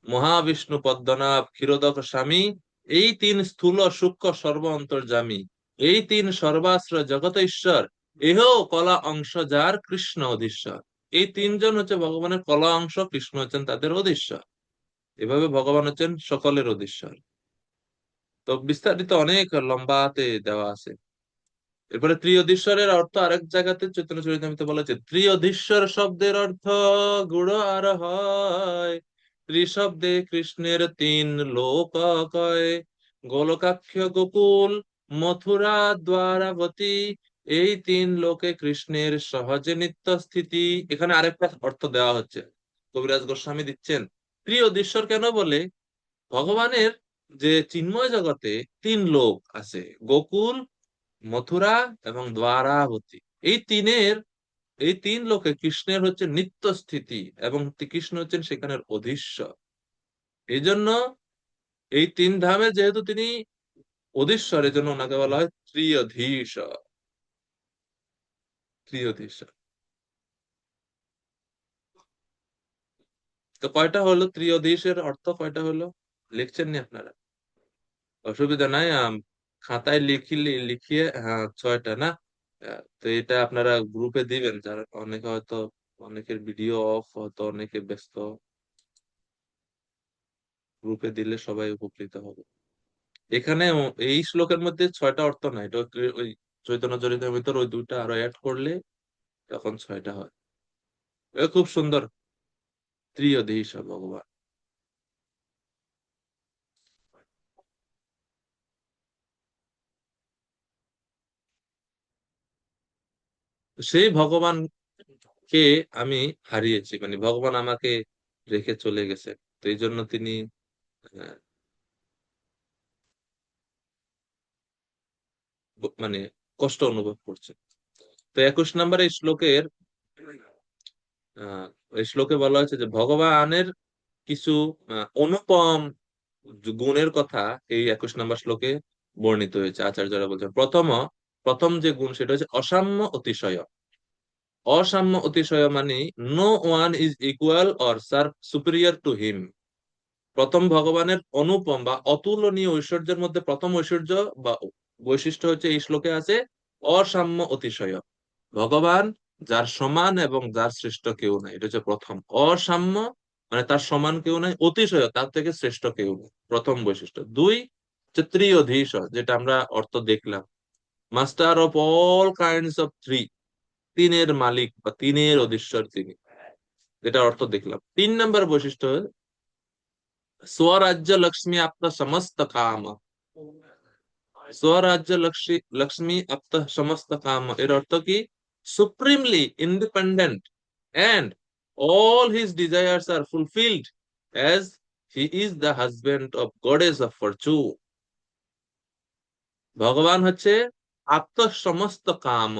মহাবিষ্ণু পদ্মনাভ, ক্ষীরোদক স্বামী, এই তিন স্থূল সূক্ষ্ম সর্ব অন্তর্যামী, এই তিন সর্বাশ্রয় জগত ঈশ্বর, এহ কলা অংশ যার কৃষ্ণ অধীশ্বর। এই তিনজন হচ্ছে ভগবানের কলা অংশ, কৃষ্ণ হচ্ছেন তাদের অধীশ্বর। এভাবে ভগবান হচ্ছেন সকলের অধীশ্বর। তো বিস্তারিত অনেক লম্বাতে দেওয়া আছে। এরপরে ত্রিঅধীশ্বরের অর্থ আরেক জায়গাতে চৈতন্য চরিতামৃতে বলা হয়েছে, ত্রিঅধীশ্বর শব্দের অর্থ গুড় আর হয়, ত্রিশব্দে কৃষ্ণের তিন লোক কয়, গোলকাক্ষ, গোকুল, মথুরা, দ্বারাবতী, এই তিন লোকে কৃষ্ণের সহজে নিত্য স্থিতি। এখানে আরেকটা অর্থ দেওয়া হচ্ছে, কবিরাজ গোস্বামী দিচ্ছেন। ত্রিঅধীশ্বর কেন বলে, ভগবানের যে চিন্ময় জগতে তিন লোক আছে, গোকুল, মথুরা এবং দ্বারাবতী, এই এই তিন লোকে কৃষ্ণের হচ্ছে নিত্য স্থিতি, এবং কৃষ্ণ হচ্ছেন সেখানের অধীশ্বর। এই জন্য এই তিন ধামে যেহেতু তিনি অধীশ্বর, এই জন্য ওনাকে বলা হয় ত্রিঅধীশ্বর। ত্রিঅধীশ্বর। তো কয়টা হলো ত্রিয়ধীশের অর্থ কয়টা হলো লিখছেন নি আপনারা? অসুবিধা নাই, খাতায় লিখিয়ে, হ্যাঁ 6টা না? তো এটা আপনারা গ্রুপে দিবেন, যারা অনেকে হয়তো, অনেকের ভিডিও অফ, হয়তো অনেকে ব্যস্ত, গ্রুপে দিলে সবাই উপকৃত হবে। এখানে এই শ্লোকের মধ্যে 6টা অর্থ নাই, এটা ওই চৈতন্য চরিতামৃতের ওই 2টা আরো অ্যাড করলে তখন 6টা হয়। এ খুব সুন্দর, ত্রিয়ধীশ ভগবান। সেই ভগবানকে আমি হারিয়েছি, মানে ভগবান আমাকে রেখে চলে গেছে, তো এই জন্য তিনি আহ, মানে কষ্ট অনুভব করছেন। তো 21 নম্বর এই শ্লোকের, এই শ্লোকে বলা হয়েছে যে ভগবানের কিছু অনুপম গুণের কথা এই 21 নম্বর শ্লোকে বর্ণিত হয়েছে। আচার্যরা বলছেন প্রথম যে গুণ সেটা হচ্ছে অসাম্য অতিশয়। অসাম্য অতিশয় মানে no one is equal or superior to him. প্রথম ভগবানের অনুপম বা অতুলনীয় ঐশ্বর্যের মধ্যে প্রথম ঐশ্বর্য বা বৈশিষ্ট্য হচ্ছে এই শ্লোকে আছে অসাম্য অতিশয়। ভগবান যার সমান এবং যার শ্রেষ্ঠ কেউ নাই, এটা হচ্ছে প্রথম। অসাম্য মানে তার সমান কেউ নাই, অতিশয় তার থেকে শ্রেষ্ঠ কেউ নেই, প্রথম বৈশিষ্ট্য। 2 হচ্ছে ত্রিয়ধীশ, যেটা আমরা অর্থ দেখলাম, master of all kinds of three, তিনের মালিক বা তিনের অধীশ্বর তিনি, যেটা অর্থ দেখলাম। 3 নম্বর বৈশিষ্ট্য स्वराज्य लक्ष्मी আপ্ত সমস্ত কাম। स्वराज्य লক্ষ্মী আপ্ত সমস্ত কাম এর অর্থ কি? Supremely independent and all his desires are fulfilled as he is the husband of goddess of fortune. ভগবান হচ্ছে আপ্ত সমস্ত কাম,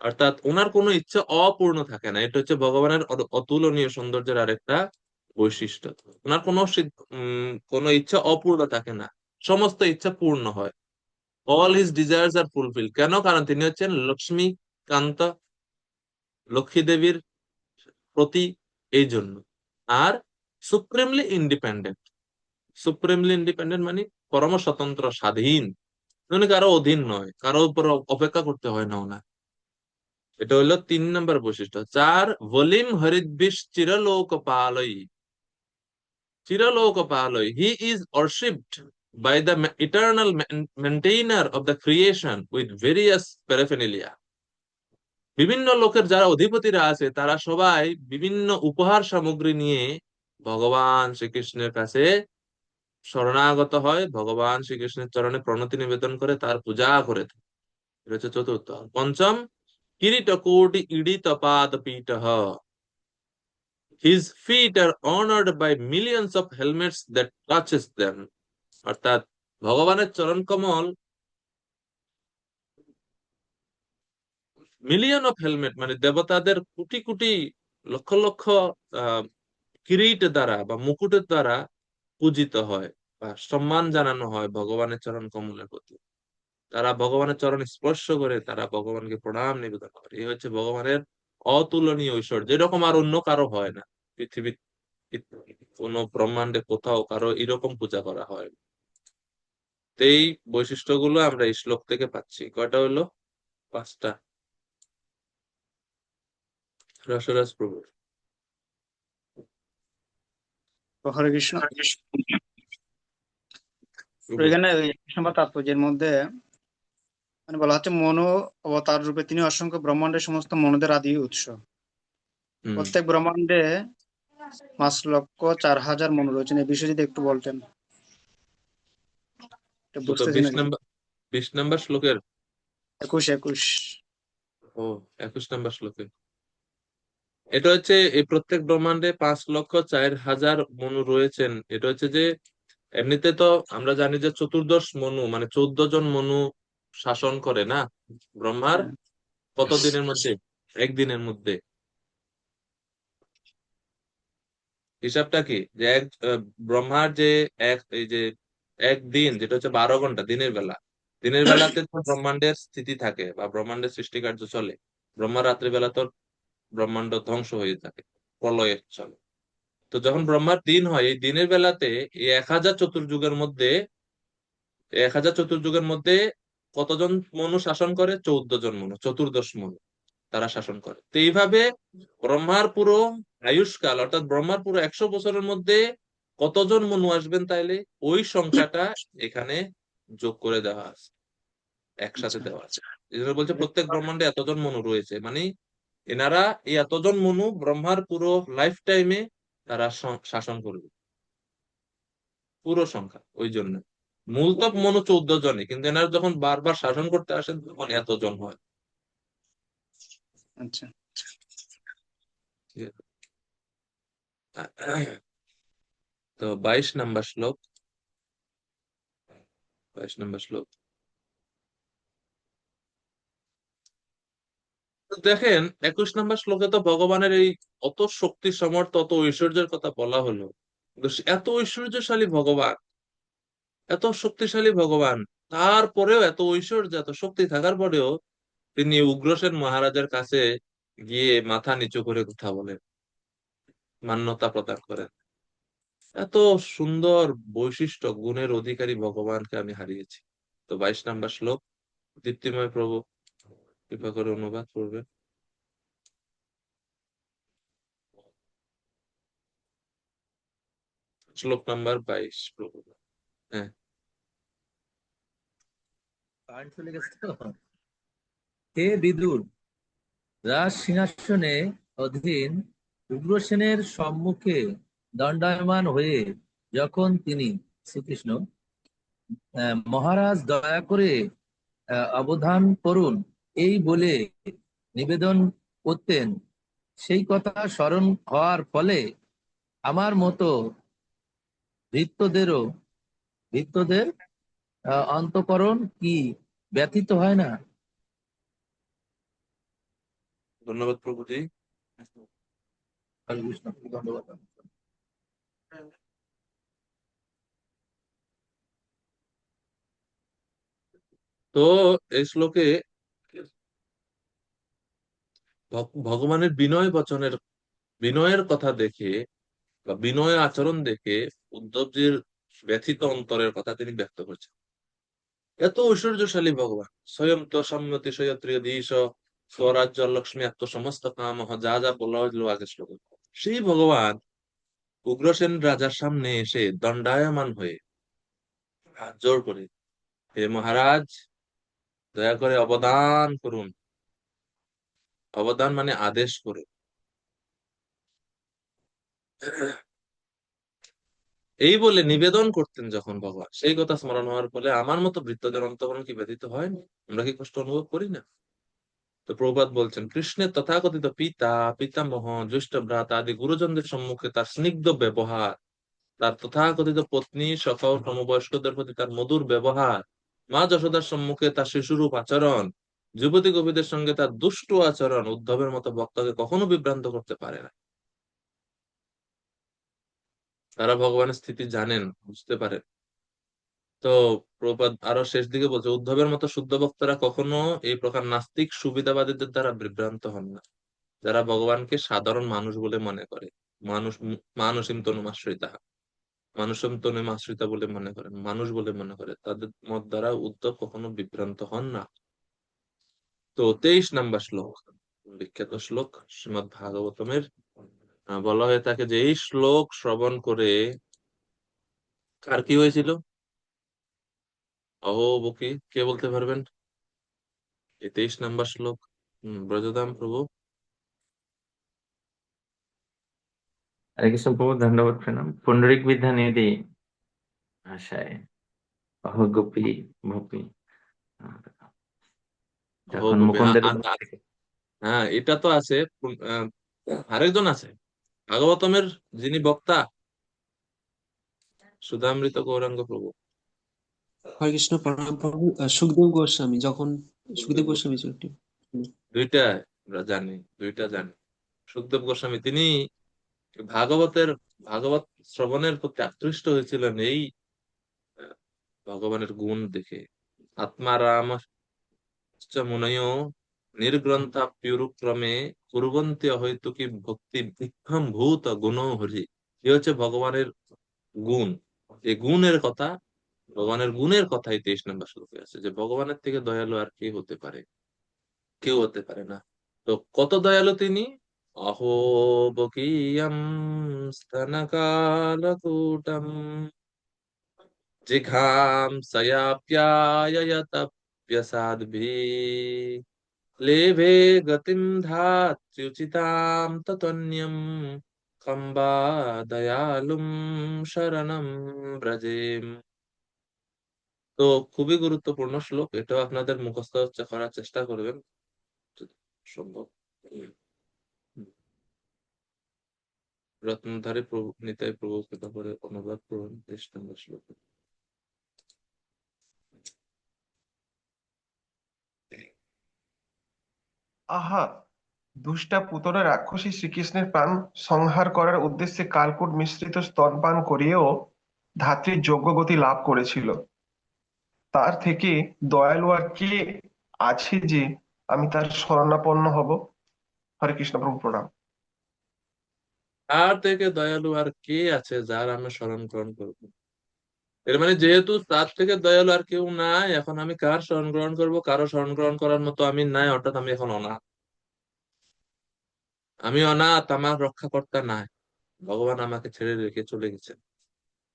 অর্থাৎ ওনার কোনো ইচ্ছা অপূর্ণ থাকে না। এটা হচ্ছে ভগবানের অতুলনীয় সৌন্দর্যের আরেকটা বৈশিষ্ট্য। ওনার কোনো ইচ্ছা অপূর্ণ থাকে না, সমস্ত ইচ্ছা পূর্ণ হয়। অল হিজ ডিজায়ার্স আর ফুলফিল, কেন? কারণ তিনি হচ্ছেন লক্ষ্মী কান্ত, লক্ষ্মী দেবীর প্রতি, এই জন্য। আর সুপ্রিমলি ইন্ডিপেন্ডেন্ট, সুপ্রিমলি ইন্ডিপেন্ডেন্ট মানে পরম স্বতন্ত্র স্বাধীন, উনি কারো অধীন নয়, কারো উপর অপেক্ষা করতে হয় না ওনার। এটা হলো 3 নম্বর বৈশিষ্ট্য। 4 ভলিম হরিদ্বিষ চিরলোক পালয়ী। চিরলোক পালয়ী, he is worshiped by the eternal maintainer of the creation with various paraphernalia. বিভিন্ন লোকের যারা অধিপতিরা আছে তারা সবাই বিভিন্ন উপহার সামগ্রী নিয়ে ভগবান শ্রীকৃষ্ণের কাছে শরণাগত হয়, ভগবান শ্রীকৃষ্ণের চরণে প্রণতি নিবেদন করে, তার পূজা করে থাকে। এটা হচ্ছে চতুর্থ। পঞ্চম কিরীট কোটি ইডিত পাদ পীঠ, his feet are honored by millions of helmets that touches them. অর্থাৎ ভগবানের চরণ কমল মিলিয়ন অফ হেলমেট মানে দেবতাদের কোটি কোটি লক্ষ লক্ষ আহ কিরিট দ্বারা বা মুকুটের দ্বারা পূজিত হয় বা সম্মান জানানো হয় ভগবানের চরণ কমলের প্রতি। তারা ভগবানের চরণ স্পর্শ করে, তারা ভগবানকে প্রণাম নিবেদন করে। এই হচ্ছে ভগবানের অতুলনীয় ঐশ্বর্য, যেরকম আর অন্য কারো হয় না পৃথিবীর, কোন ব্রহ্মাণ্ডে কোথাও কারো এরকম পূজা করা হয় না। তো এই বৈশিষ্ট্যগুলো আমরা এই শ্লোক থেকে পাচ্ছি। কয়টা হলো? 5টা। রসরাজ প্রভু। তো হরে কৃষ্ণ। তো এখানে 21 নম্বর তাৎপর্যের মধ্যে মানে বলা হচ্ছে মনো অবতার রূপে তিনি অসংখ্য ব্রহ্মাণ্ডের সমস্ত মনদের আদি উৎস। প্রত্যেক ব্রহ্মাণ্ডে 5,04,000 মন রয়েছেন। এই বিষয়ে যদি একটু বলতেন, এটা বুঝতেছি 20 নাকি। নম্বর 20 নম্বর শ্লোকের 21। ও 21 নম্বর শ্লোকে এটা হচ্ছে এই প্রত্যেক ব্রহ্মাণ্ডে 5,04,000 মনু রয়েছেন। এটা হচ্ছে যে এমনিতে তো আমরা জানি যে চতুর্দশ মনু মানে 14 জন মনু শাসন করে না ব্রহ্মার, কত দিনের মধ্যে? একদিনের মধ্যে। হিসাবটা কি যে ব্রহ্মার যে এই যে একদিন, যেটা হচ্ছে 12 ঘন্টা দিনের বেলা, দিনের বেলাতে তো ব্রহ্মাণ্ডের স্থিতি থাকে বা ব্রহ্মাণ্ডের সৃষ্টি কার্য চলে। ব্রহ্মা রাত্রিবেলা তো ব্রহ্মাণ্ড ধ্বংস হয়ে থাকে, প্রলয়ের চলে। তো যখন ব্রহ্মার দিন হয়, এই দিনের বেলাতে এই 1000 চতুর্যুগের মধ্যে 1000 চতুর্যুগের মধ্যে কতজন মনু শাসন করে? 14 জন মনু, চতুর্দশ মনু তারা শাসন করে। তো এইভাবে ব্রহ্মার পুরো আয়ুষ্কাল, অর্থাৎ ব্রহ্মার পুরো 100 বছরের মধ্যে কতজন মনু আসবেন, তাইলে ওই সংখ্যাটা এখানে যোগ করে দেওয়া আছে, একসাথে আচ্ছা। দেওয়া আছে। এই জন্য বলছে প্রত্যেক ব্রহ্মাণ্ডে এতজন মনু রয়েছে, মানে এনারা এই এতজন মনু ব্রহ্মার পুরো লাইফ টাইমে তারা শাসন করবে, পুরো সংখ্যা। ওই জন্য মূল তো মনু 14 জনই, কিন্তু এনারা যখন বারবার শাসন করতে আসেন তখন এতজন হয়। আচ্ছা। ঠিক আছে? তো 22 নম্বর শ্লোক, 22 নম্বর শ্লোক। তো দেখেন 21 নম্বর শ্লোকে তো ভগবানের এই অত শক্তি সমর্থ, অত ঐশ্বর্যের কথা বলা হলো, কিন্তু এত ঐশ্বর্যশালী ভগবান, এত শক্তিশালী ভগবান, তারপরেও এত ঐশ্বর্য এত শক্তি থাকার পরেও তিনি উগ্রসেন মহারাজের কাছে গিয়ে মাথা নিচু করে কথা বলেন, মান্যতা প্রদান করেন। এত সুন্দর বৈশিষ্ট্য গুণের অধিকারী ভগবানকে আমি হারিয়েছি। তো 22 নম্বর শ্লোক, দীপ্তিময় প্রভু কৃপা করে অনুবাদ করবে। শ্লোক নাম্বার 22 প্রভু। হ্যাঁ। কারেন্ট চলে গেছে তো। হে বিদুর, রাজ সিংহাসনে অধীন উগ্রসেনের সম্মুখে দণ্ডায়মান হয়ে যখন তিনি শ্রীকৃষ্ণ মহারাজ দয়া করে অবধান করুন এই বলে নিবেদন করতেন, সেই কথা স্মরণ হওয়ার ফলে আমার মতো ভৃত্যদের অন্তঃকরণ কি ব্যথিত হয় না? ধন্যবাদ প্রভুজি। হরে কৃষ্ণ, ধন্যবাদ। তো এই শ্লোকে ভগবানের বিনয়ের কথা দেখে বা বিনয় আচরণ দেখে উদ্ধবজির ব্যথিত অন্তরের কথা তিনি ব্যক্ত করছেন। এত ঐশ্বর্যশালী ভগবান, স্বয়ং তো সম্মতি সয়ত্রীয়ধীশ স্বরাজ্য লক্ষ্মী আত্ম সমস্ত কাম, যা যা বলা হইল আগের শ্লোকে, সেই ভগবান উগ্রসেন রাজার সামনে এসে দণ্ডায়মান হয়ে হাত জোড় করে, হে মহারাজ দয়া করে অবদান করুন। অবদান মানে আদেশ করে। এই বলে নিবেদন করতেন যখন ভগবান, সেই কথা স্মরণ হওয়ার ফলে আমার মতো ভৃত্যদের অন্তঃকরণ কি ব্যথিত হয় না? আমরা কি কষ্ট অনুভব করি না? তো প্রভুপাদ বলছেন, কৃষ্ণের তথাকথিত পিতা, পিতামহ, জ্যেষ্ঠ ভ্রাতা আদি গুরুজনদের সম্মুখে তার স্নিগ্ধ ব্যবহার, তার তথাকথিত পত্নী সখা ও সমবয়স্কদের প্রতি তার মধুর ব্যবহার, মা যশোদার সম্মুখে তার শিশুরূপ আচরণ, যুবতী গোপীদের সঙ্গে তার দুষ্টু আচরণ উদ্ধবের মতো ভক্তকে কখনো বিভ্রান্ত করতে পারে না। তারা ভগবানের স্থিতি জানেন, বুঝতে পারেন। তো প্রভুপাদ আরো শেষ দিকে বলছে, উদ্ধবের মতো শুদ্ধ ভক্তরা কখনো এই প্রকার নাস্তিক সুবিধাবাদীদের দ্বারা বিভ্রান্ত হন না, যারা ভগবানকে সাধারণ মানুষ বলে মনে করে। মানুষ, মানুষিম তনুমাশ্রিতা, মানুষম তনুমাশ্রিতা বলে মনে করেন, মানুষ বলে মনে করে, তাদের মত দ্বারা উদ্ধব কখনো বিভ্রান্ত হন না। তো 23 নম্বর শ্লোক, বিখ্যাত শ্লোক শ্রীমৎ ভাগবতমের। বলা হয়ে থাকে যে এই শ্লোক শ্রবণ করে কার কি হয়েছিল? অহো বকি, কে বলতে পারবেন? এই 23 নম্বর শ্লোক। ব্রজদাম প্রভু। হরে কৃষ্ণ প্রভু, ধন্যবাদ, প্রণাম। পুণ্ডরিক বিদ্যা নিধি আশায় অহ গোপী ভূপি, অহো যখন গোপী, মুকুন্দের হ্যাঁ এটা তো আছে। আরেকজন আছে ভাগবতমের, যিনি বক্তা, সুধামৃত গৌরাঙ্গ প্রভু। হরে কৃষ্ণ, প্রণাম প্রভু। সুখদেব গোস্বামী, যখন সুখদেব গোস্বামী ছিল একটি। দুইটা আমরা জানি, দুইটা জানি। সুখদেব গোস্বামী তিনি ভাগবত শ্রবণের প্রতি আকৃষ্ট হয়েছিলেন এই আহ, ভগবানের গুণ দেখে। আত্মারাম মুনয় নির্গ্রন্থাপ্যুরুক্রমে কুর্বন্তি অহৈতুকী ভক্তি ভিক্ষম ভূত গুণ হরি। এ হচ্ছে ভগবানের গুণ। এই গুণের কথা, ভগবানের গুণের কথাই 23 নম্বর শ্লোকে আছে, যে ভগবানের থেকে দয়ালু আর কে হতে পারে? কেউ হতে পারে না। তো কত দয়ালু তিনি! অহো বকীয়ম স্তনকালকূটম জিঘাংসয়াপ্যায়তপ্যসাদ্ভিः लेभे गतिं धात्र्युचितां ततोऽन्यं खं वा दयालुं शरणं ব্রজেম। তো খুবই গুরুত্বপূর্ণ শ্লোক, এটাও আপনাদের মুখস্থ করার চেষ্টা করবেন যদি সম্ভব। হুম। রত্নধারী প্রভু নিতাই প্রভু কৃপা করে অনুবাদ করুন 23 নম্বর শ্লোক। আহা, দুষ্টা পুতনা রাক্ষসী শ্রীকৃষ্ণের প্রাণ সংহার করার উদ্দেশ্যে কালকূট মিশ্রিত স্তনপান করিয়েও ধাত্রীর যজ্ঞগতি লাভ করেছিল। তার থেকে দয়ালু আর কে আছে যে আমি তার শরণাপন্ন হব? হরে কৃষ্ণ, প্রভু প্রণাম। তার থেকে দয়ালু আর কে আছে যার আমি শরণ গ্রহণ করবো? এর মানে যেহেতু তার থেকে দয়ালু আর কেউ নাই, এখন আমি কার শরণ গ্রহণ করবো? কারো শরণ গ্রহণ করার মতো আমি নাই, অর্থাৎ আমি এখন অনাথ। আমি অনাথ, আমার রক্ষাকর্তা নাই, ভগবান আমাকে ছেড়ে রেখে চলে গেছেন।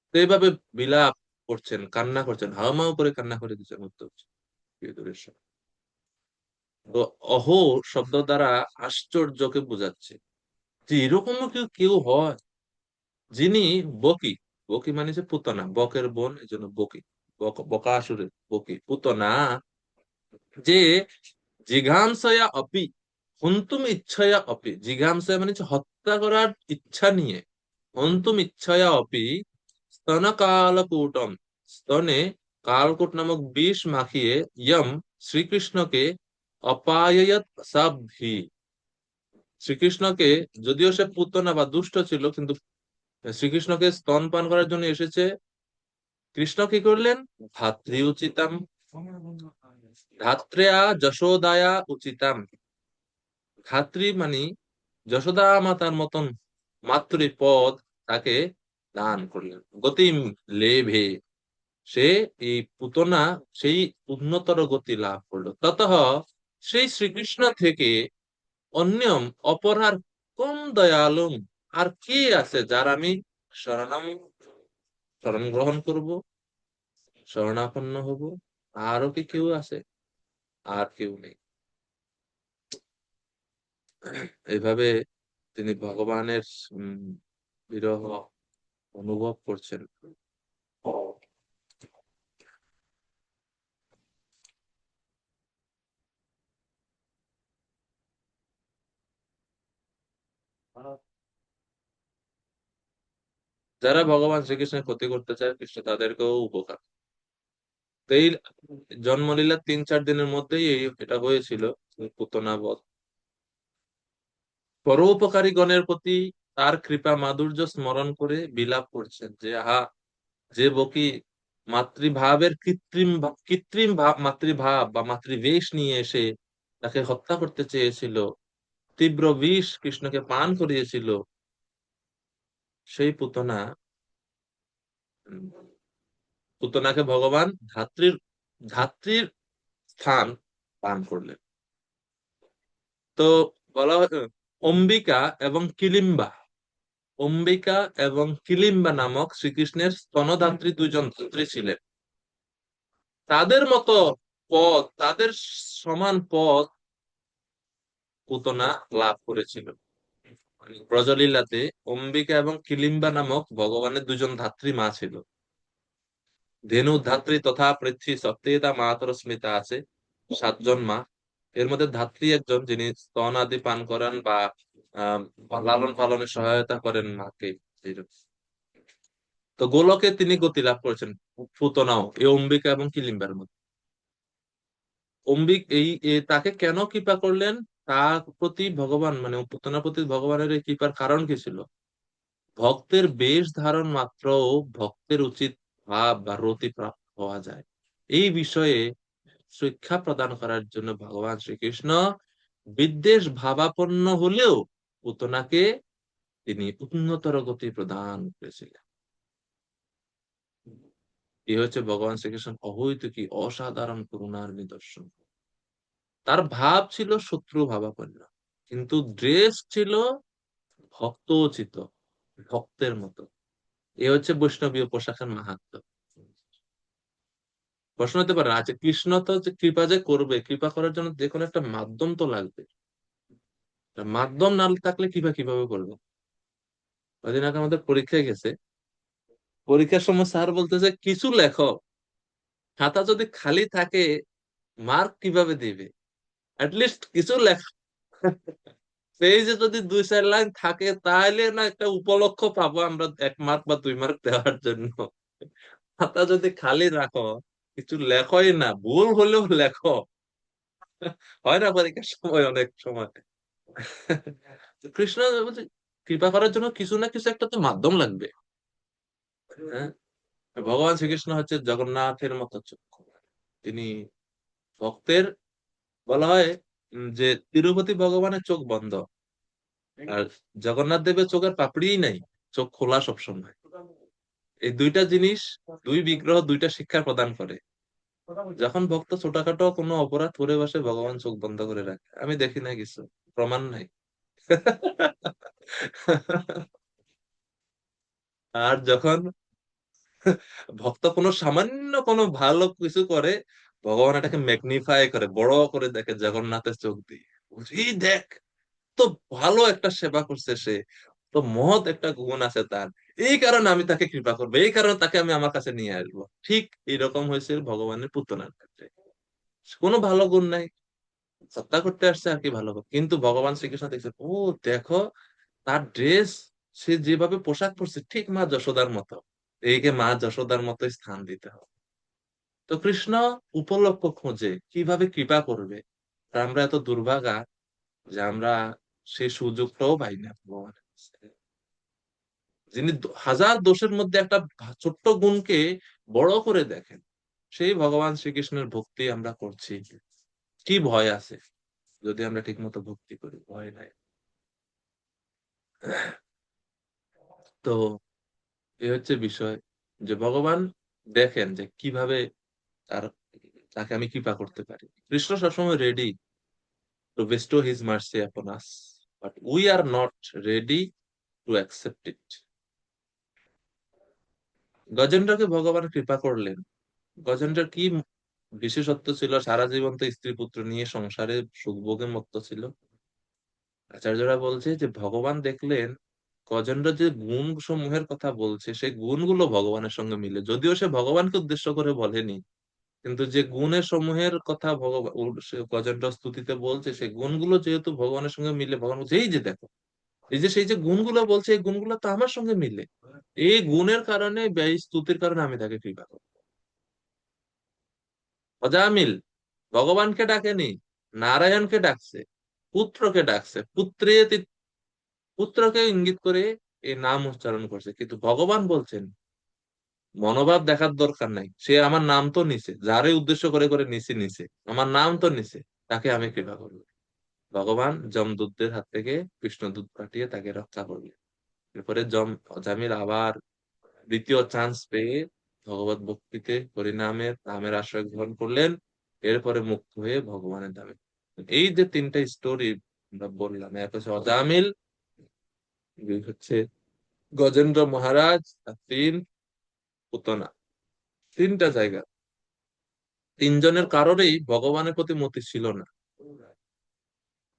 তো এইভাবে বিলাপ করছেন, কান্না করছেন, হাউমাউ করে কান্না করে দিচ্ছেন উদ্ধব প্রিয়দরের সাথে। তো অহো শব্দ দ্বারা আশ্চর্যকে বোঝাচ্ছে যে এরকমও কেউ কেউ হয় যিনি বকি, বকি মানে যে পুতনা, বকের বোন, এই জন্য বকি, বকাসুরের বকি পুতনা, যে জিঘাংসয়া অপি হন্তুম ইচ্ছয়া অপি, জিঘাংসয়া মানে হচ্ছে হত্যা করার ইচ্ছা নিয়ে, হন্তুম ইচ্ছয়া অপি স্তন কালকূটম, স্তনে কালকূট নামক বিষ মাখিয়ে ইয়ম শ্রীকৃষ্ণকে অপায়য়ত সাবভি, শ্রীকৃষ্ণকে, যদিও সে পুতনা বা দুষ্ট ছিল, কিন্তু শ্রীকৃষ্ণকে স্তনপান করার জন্য এসেছে। কৃষ্ণ কি করলেন? ধাত্রী উচিতাম, ধাত্রেয়া যশোদায়া উচিতাম, ধাত্রী মানে যশোদা মাতার মতন মাতৃপদ তাকে দান করলেন। গতিম লেভে, সে এই পুতনা সেই উন্নতর গতি লাভ করলো। ততঃ সেই শ্রীকৃষ্ণ থেকে অন্যম অপরার কম দয়ালুম, আর কে আছে যার আমি শরণাম শরণ গ্রহণ করব, শরণাপন্ন হব? আরো কি কেউ আছে? আর কেউ নেই। এইভাবে তিনি ভগবানের বিরহ অনুভব করছেন। যারা ভগবান শ্রীকৃষ্ণের ক্ষতি করতে চায়, কৃষ্ণ তাদেরকেও উপকার। তো এই জন্মলীলার 3-4 দিনের মধ্যেই এটা হয়েছিল, পুতনা বধ। পরোপকারী গণের প্রতি তার কৃপা মাধুর্য স্মরণ করে বিলাপ করছেন যে আহা, যে বকি মাতৃভাবের কৃত্রিম ভাব, মাতৃভাব বা মাতৃবেশ নিয়ে এসে তাকে হত্যা করতে চেয়েছিল, তীব্র বিষ কৃষ্ণকে পান করিয়েছিল, সেই পুতনা, উম, পুতনাকে ভগবান ধাত্রীর ধাত্রীর স্থান পান করলেন। তো বলা হয় অম্বিকা এবং কিলিম্বা, অম্বিকা এবং কিলিম্বা নামক শ্রীকৃষ্ণের স্তনধাত্রী দুইজন ধাত্রী ছিলেন। তাদের মতো পদ, তাদের সমান পদ পুতনা লাভ করেছিল। মানে ব্রজলীলাতে অম্বিকা এবং কিলিম্বা নামক ভগবানের দুজন ধাত্রী মা ছিল। ধেনু ধাত্রী তথা পৃথ্বী সত্যেতা মাতর স্মৃতা আছে 7 জন মা। এর মধ্যে ধাত্রী একজন, যিনি স্তন আদি পান করান বা আহ লালন পালনে সহায়তা করেন মাকে। এইরকম। তো গোলকে তিনি গতি লাভ করেছেন, পুতনাও এই অম্বিকা এবং কিলিম্বার মধ্যে। তাকে কেন কৃপা করলেন? তার প্রতি ভগবান, মানে পুতনার প্রতি ভগবানের এই কৃপার কারণ কি ছিল? ভক্তের বেশ ধারণ মাত্র ভক্তের উচিত ভাব বা রতি প্রাপ্ত হওয়া যায়, এই বিষয়ে শিক্ষা প্রদান করার জন্য ভগবান শ্রীকৃষ্ণ বিদ্বেষ ভাবাপন্ন হলেও পুতনাকে তিনি উন্নতর গতি প্রদান করেছিলেন। এ হচ্ছে ভগবান শ্রীকৃষ্ণ অহৈতুকী অসাধারণ করুণার নিদর্শন। তার ভাব ছিল শত্রু ভাবাপন্ন, কিন্তু ড্রেস ছিল ভক্তোচিত, ভক্তের মতো। এ হচ্ছে বৈষ্ণবীয় পোশাকের মাহাত্ম্য। প্রশ্ন হতে পারে, আচ্ছা কৃষ্ণ তো যে কৃপা যে করবে, কৃপা করার জন্য যে কোনো একটা মাধ্যম তো লাগবে, তা মাধ্যম না থাকলে কৃপা কিভাবে করবে? কদিন আগে আমাদের পরীক্ষায় গেছে, পরীক্ষার সময় স্যার বলতেছে কিছু লেখো, খাতা যদি খালি থাকে মার্ক কিভাবে দিবে, লিস্ট কিছু লেখা। পেজে যদি 2-4 লাইন থাকে তাহলে না একটা উপলক্ষ পাবো আমরা 1 মার্ক বা 2 মার্ক দেওয়ার জন্য। খাতা যদি খালি রাখো, কিছু লেখোই না, ভুল হলেও লেখো, হয় না পরীক্ষার সময় অনেক সময়। তো কৃষ্ণ বলছে কৃপা করার জন্য কিছু না কিছু একটা তো মাধ্যম লাগবে। হ্যাঁ, ভগবান শ্রীকৃষ্ণ হচ্ছে জগন্নাথের মতো চক্ষু। তিনি ভক্তের, বলা হয় যে তিরুপতি ভগবানের চোখ বন্ধ, আর জগন্নাথ দেবের চোখের পাপড়িই নাই, চোখ খোলা সবসময়। এই দুইটা জিনিস, দুই বিগ্রহ দুইটা শিক্ষা প্রদান করে। যখন ভক্ত ছোটখাটো কোনো অপরাধ করে বসে, ভগবান চোখ বন্ধ করে রাখে। আমি দেখি না কিছু, প্রমাণ নাই। আর যখন ভক্ত কোনো সামান্য কোনো ভালো কিছু করে, ভগবান এটাকে ম্যাগনিফাই করে, বড় করে দেখে জগন্নাথের চোখ দিয়ে, বলছে, এই দেখ, তো ভালো একটা সেবা করছে সে, তো মহৎ একটা গুণ আছে তার, এই কারণে আমি তাকে কৃপা করবো, এই কারণে তাকে আমি আমার কাছে নিয়ে আসবো। ঠিক এরকম হয়েছে ভগবানের পুত্রনার ক্ষেত্রে। কোনো ভালো গুণ নাই, হত্যা করতে আসছে আর কি ভালো গুণ। কিন্তু ভগবান শ্রীকৃষ্ণ দেখছে, ও দেখো তার ড্রেস, সে যেভাবে পোশাক পরছে ঠিক মা যশোদার মতো, এইকে মা যশোদার মতো স্থান দিতে হবে। তো কৃষ্ণ উপলক্ষ খোঁজে কিভাবে কৃপা করবে। আর আমরা এত দুর্ভাগা যে আমরা সেই সুযোগটাও পাই না ভগবানের কাছে। যিনি হাজার দোষের মধ্যে একটা ছোট্ট গুণকে বড় করে দেখেন, সেই ভগবান শ্রীকৃষ্ণের ভক্তি আমরা করছি। কি ভয় আছে যদি আমরা ঠিক মতো ভক্তি করি? ভয় নাই। তো এই হচ্ছে বিষয়, যে ভগবান দেখেন যে কিভাবে তার, তাকে আমি কৃপা করতে পারি। কৃষ্ণ সবসময় ready to bestow his mercy upon us, but we are not ready to accept it. গজেন্দ্রকে ভগবান কৃপা করলেন। গজেন্দ্রের কি বিশেষত্ব ছিল? সারা জীবন তো স্ত্রী পুত্র নিয়ে সংসারে সুখভোগে মত্ত ছিল। আচার্যরা বলছে যে ভগবান দেখলেন গজেন্দ্র যে গুণ সমূহের কথা বলছে, সেই গুণগুলো ভগবানের সঙ্গে মিলে, যদিও সে ভগবানকে উদ্দেশ্য করে বলেনি, কিন্তু যে গুণের সমূহের কথা ভগবান গজেন্দ্র স্তুতিতে বলছে, সেই গুণগুলো যেহেতু ভগবানের সঙ্গে মিলে, ভগবান বলছে এই যে দেখো, এই যে সেই যে গুণগুলো বলছে, এই গুণগুলো তো আমার সঙ্গে মিলে, এই গুণের কারণে বা এই স্তুতির কারণে আমি তাকে কৃপা করব। অজামিল ভগবানকে ডাকেনি, নারায়ণকে ডাকছে, পুত্রকে ডাকছে, পুত্রকে ইঙ্গিত করে এই নাম উচ্চারণ করছে। কিন্তু ভগবান বলছেন মনোভাব দেখার দরকার নাই, সে আমার নাম তো নিছে, যারে উদ্দেশ্য করে করে নিছে নিছে, আমার নাম তো নিছে, তাকে আমি কৃপা করবো। ভগবান যমদূতদের হাত থেকে কৃষ্ণদূত পাঠিয়ে তাকে রক্ষা করলেন। এরপরে অজামিল আবার দ্বিতীয় চান্স পেয়ে ভগবত ভক্তিতে হরিনামের নামের আশ্রয় গ্রহণ করলেন। এরপরে মুক্ত হয়ে ভগবানের নামে। এই যে তিনটা স্টোরি আমরা বললাম, এক হচ্ছে অজামিল, দুই হচ্ছে গজেন্দ্র মহারাজ, আর তিন পুতনা। তিনটা জায়গা, তিনজনের কারোরই ভগবানের প্রতি মতি ছিল না,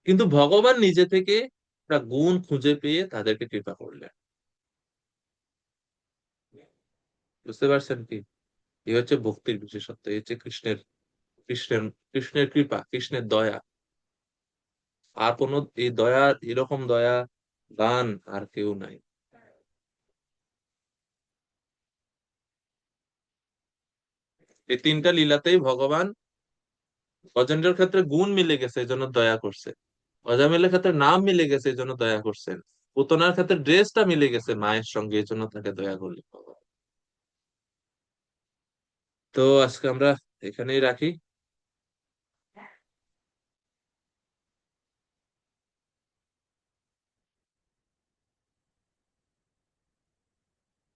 কিন্তু ভগবান নিজে থেকে একটা গুণ খুঁজে পেয়ে তাদেরকে কৃপা করলেন। বুঝতে পারছেন কি? এই হচ্ছে ভক্তির বিশেষত্ব, এই হচ্ছে কৃষ্ণের কৃষ্ণের কৃষ্ণের কৃপা, কৃষ্ণের দয়া। আর কোন এই দয়া, এরকম দয়া দান আর কেউ নাই। এই তিনটা লীলাতেই ভগবান, গজেন্দ্রের ক্ষেত্রে গুণ মিলে গেছে এই জন্য দয়া করছে, অজামিলের ক্ষেত্রে নাম মিলে গেছে এই জন্য দয়া করছেন, পুতনার ক্ষেত্রে ড্রেসটা মিলে গেছে মায়ের সঙ্গে এই জন্য তাকে দয়া করলেন ভগবান। তো আজকে আমরা এখানেই রাখি।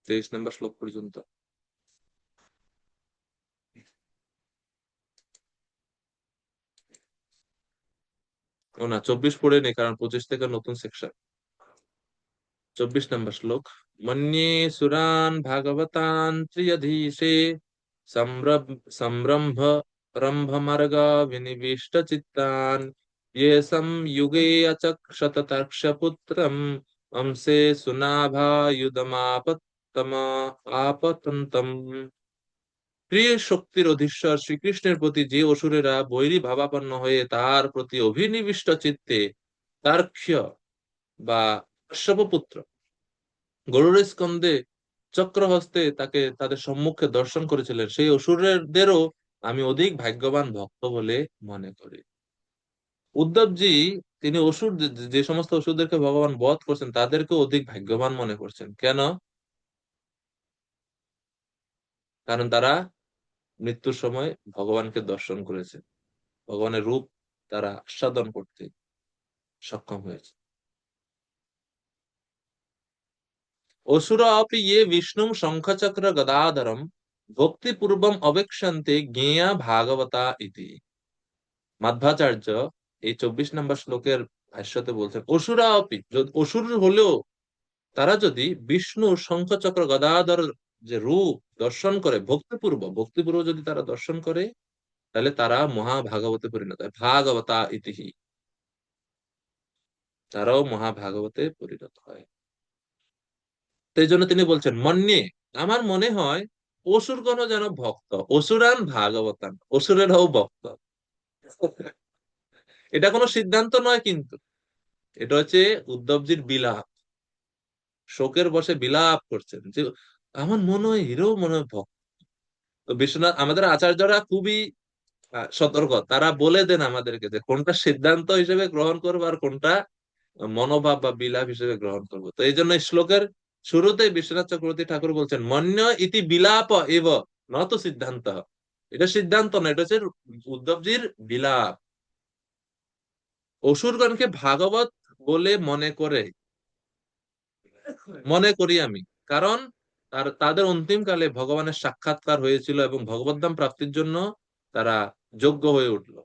23 নম্বর শ্লোক পর্যন্ত। ও না, 24 পড়ে নেই, কারণ 25 থেকে নতুন সেকশন। 24 নম্বর শ্লোক। মন্যে সুরান ভাগবতান ত্রিয়ধীশে সম্রম্ভ রম্ভমার্গ বিনিবিষ্ট চিত্তান ये संयुगे अचक्षत तर्क्षपुत्रम अंसे सुनाभायुधमापतम आपतन्तम। প্রিয় শক্তির অধীশ্বর শ্রীকৃষ্ণের প্রতি যে অসুরেরা বৈরী ভাবাপন্ন হয়ে তার প্রতি অভিনিবিষ্ট চিত্তে তার্ক্ষ্য বা কশ্যপপুত্র গরুড়ের স্কন্ধে চক্রহস্তে তাকে তাদের সম্মুখে দর্শন করেছিলেন, সেই অসুরদেরও আমি অধিক ভাগ্যবান ভক্ত বলে মনে করি। উদ্ধবজি তিনি অসুর যে সমস্ত অসুরদেরকে ভগবান বধ করছেন তাদেরকে অধিক ভাগ্যবান মনে করছেন। কেন? কারণ তারা মৃত্যুর সময় ভগবানকে দর্শন করেছে, ভগবানের রূপ তারা আস্বাদন করতে সক্ষম হয়েছে। অসুরা অপি ইয়ে বিষ্ণুম শঙ্খচক্র গদাধরম ভক্তিপূর্বম অবেক্ষন্তে জ্ঞেয়া ভাগবতা ইতি। মাধ্বাচার্য এই 24 নম্বর শ্লোকের ভাষ্যতে বলছেন, অসুরা অপি, অসুর হলেও তারা যদি বিষ্ণু শঙ্খচক্র গদাধর যে রূপ দর্শন করে ভক্তিপূর্ব যদি তারা দর্শন করে, তাহলে তারা মহাভাগবতে পরিণত হয়। ভাগবতা ইতিহি, তারাও মহাভাগবতে পরিণত হয়। তো এই জন্য তিনি বলছেন মন্যে, আমার মনে হয় অসুরগণ যেন ভক্ত, অসুরান ভাগবতান, অসুরেরাও ভক্ত। এটা কোনো সিদ্ধান্ত নয়, কিন্তু এটা হচ্ছে উদ্ধবজির বিলাপ, শোকের বসে বিলাপ করছেন যে আমার মনে হয় হিরো মনে হয় ভক্ত। তো বিশ্বনাথ আমাদের আচার্যরা খুবই সতর্ক, তারা বলে দেন আমাদেরকে যে কোনটা সিদ্ধান্ত হিসেবে গ্রহণ করবো আর কোনটা মনোভাব বা বিলাপ হিসেবে গ্রহণ করবো। তো এই জন্য এই শ্লোকের শুরুতেই বিশ্বনাথ চক্রবর্তী ঠাকুর বলছেন মন্য ইতি বিলাপ এব নত সিদ্ধান্ত। এটা সিদ্ধান্ত না, এটা হচ্ছে উদ্ধবজির বিলাপ। অসুরগণকে ভাগবত বলে মনে করি আমি, কারণ তাদের অন্তিম কালে ভগবানের সাক্ষাৎকার হয়েছিল এবং ভগবত ধাম প্রাপ্তির জন্য তারা যোগ্য হয়ে উঠলো।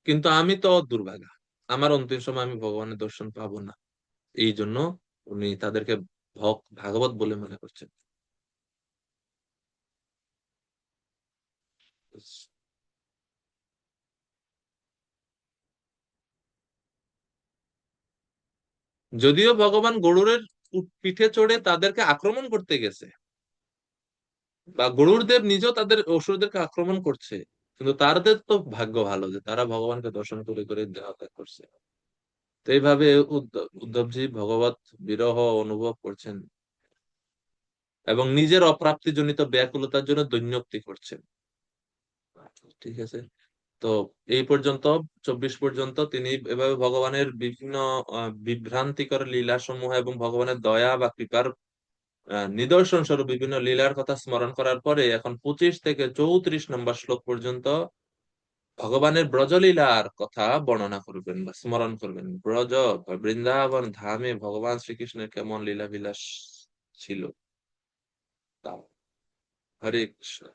কিন্তু আমি তো দুর্ভাগা, আমার অন্তিম সময় আমি ভগবানের দর্শন পাবো না, এই জন্য উনি তাদেরকে ভাগবত বলে মনে করছেন। যদিও ভগবান গরুরের পিঠে চড়ে তাদেরকে আক্রমণ করতে গেছে, বা গরুর দেব নিজেও তাদের অসুরদেরকে আক্রমণ করছে, কিন্তু তাদের তো ভাগ্য ভালো যে তারা ভগবানকে দর্শন করে করে দেহ ত্যাগ করছে। তো এইভাবে উদ্ধবজি ভগবত বিরহ অনুভব করছেন এবং নিজের অপ্রাপ্তিজনিত ব্যাকুলতার জন্য দৈন্যক্তি করছেন। ঠিক আছে, তো এই পর্যন্ত 24 পর্যন্ত তিনি এভাবে ভগবানের বিভিন্ন বিভ্রান্তিকর লীলা সমূহ এবং ভগবানের দয়া বা কৃপার নিদর্শন স্বরূপ বিভিন্ন লীলার কথা স্মরণ করার পরে এখন 25 থেকে 34 নম্বর শ্লোক পর্যন্ত ভগবানের ব্রজলীলার কথা বর্ণনা করবেন বা স্মরণ করবেন। ব্রজ বা বৃন্দাবন ধামে ভগবান শ্রীকৃষ্ণের কেমন লীলা বিলাস ছিল তা। হরে কৃষ্ণ।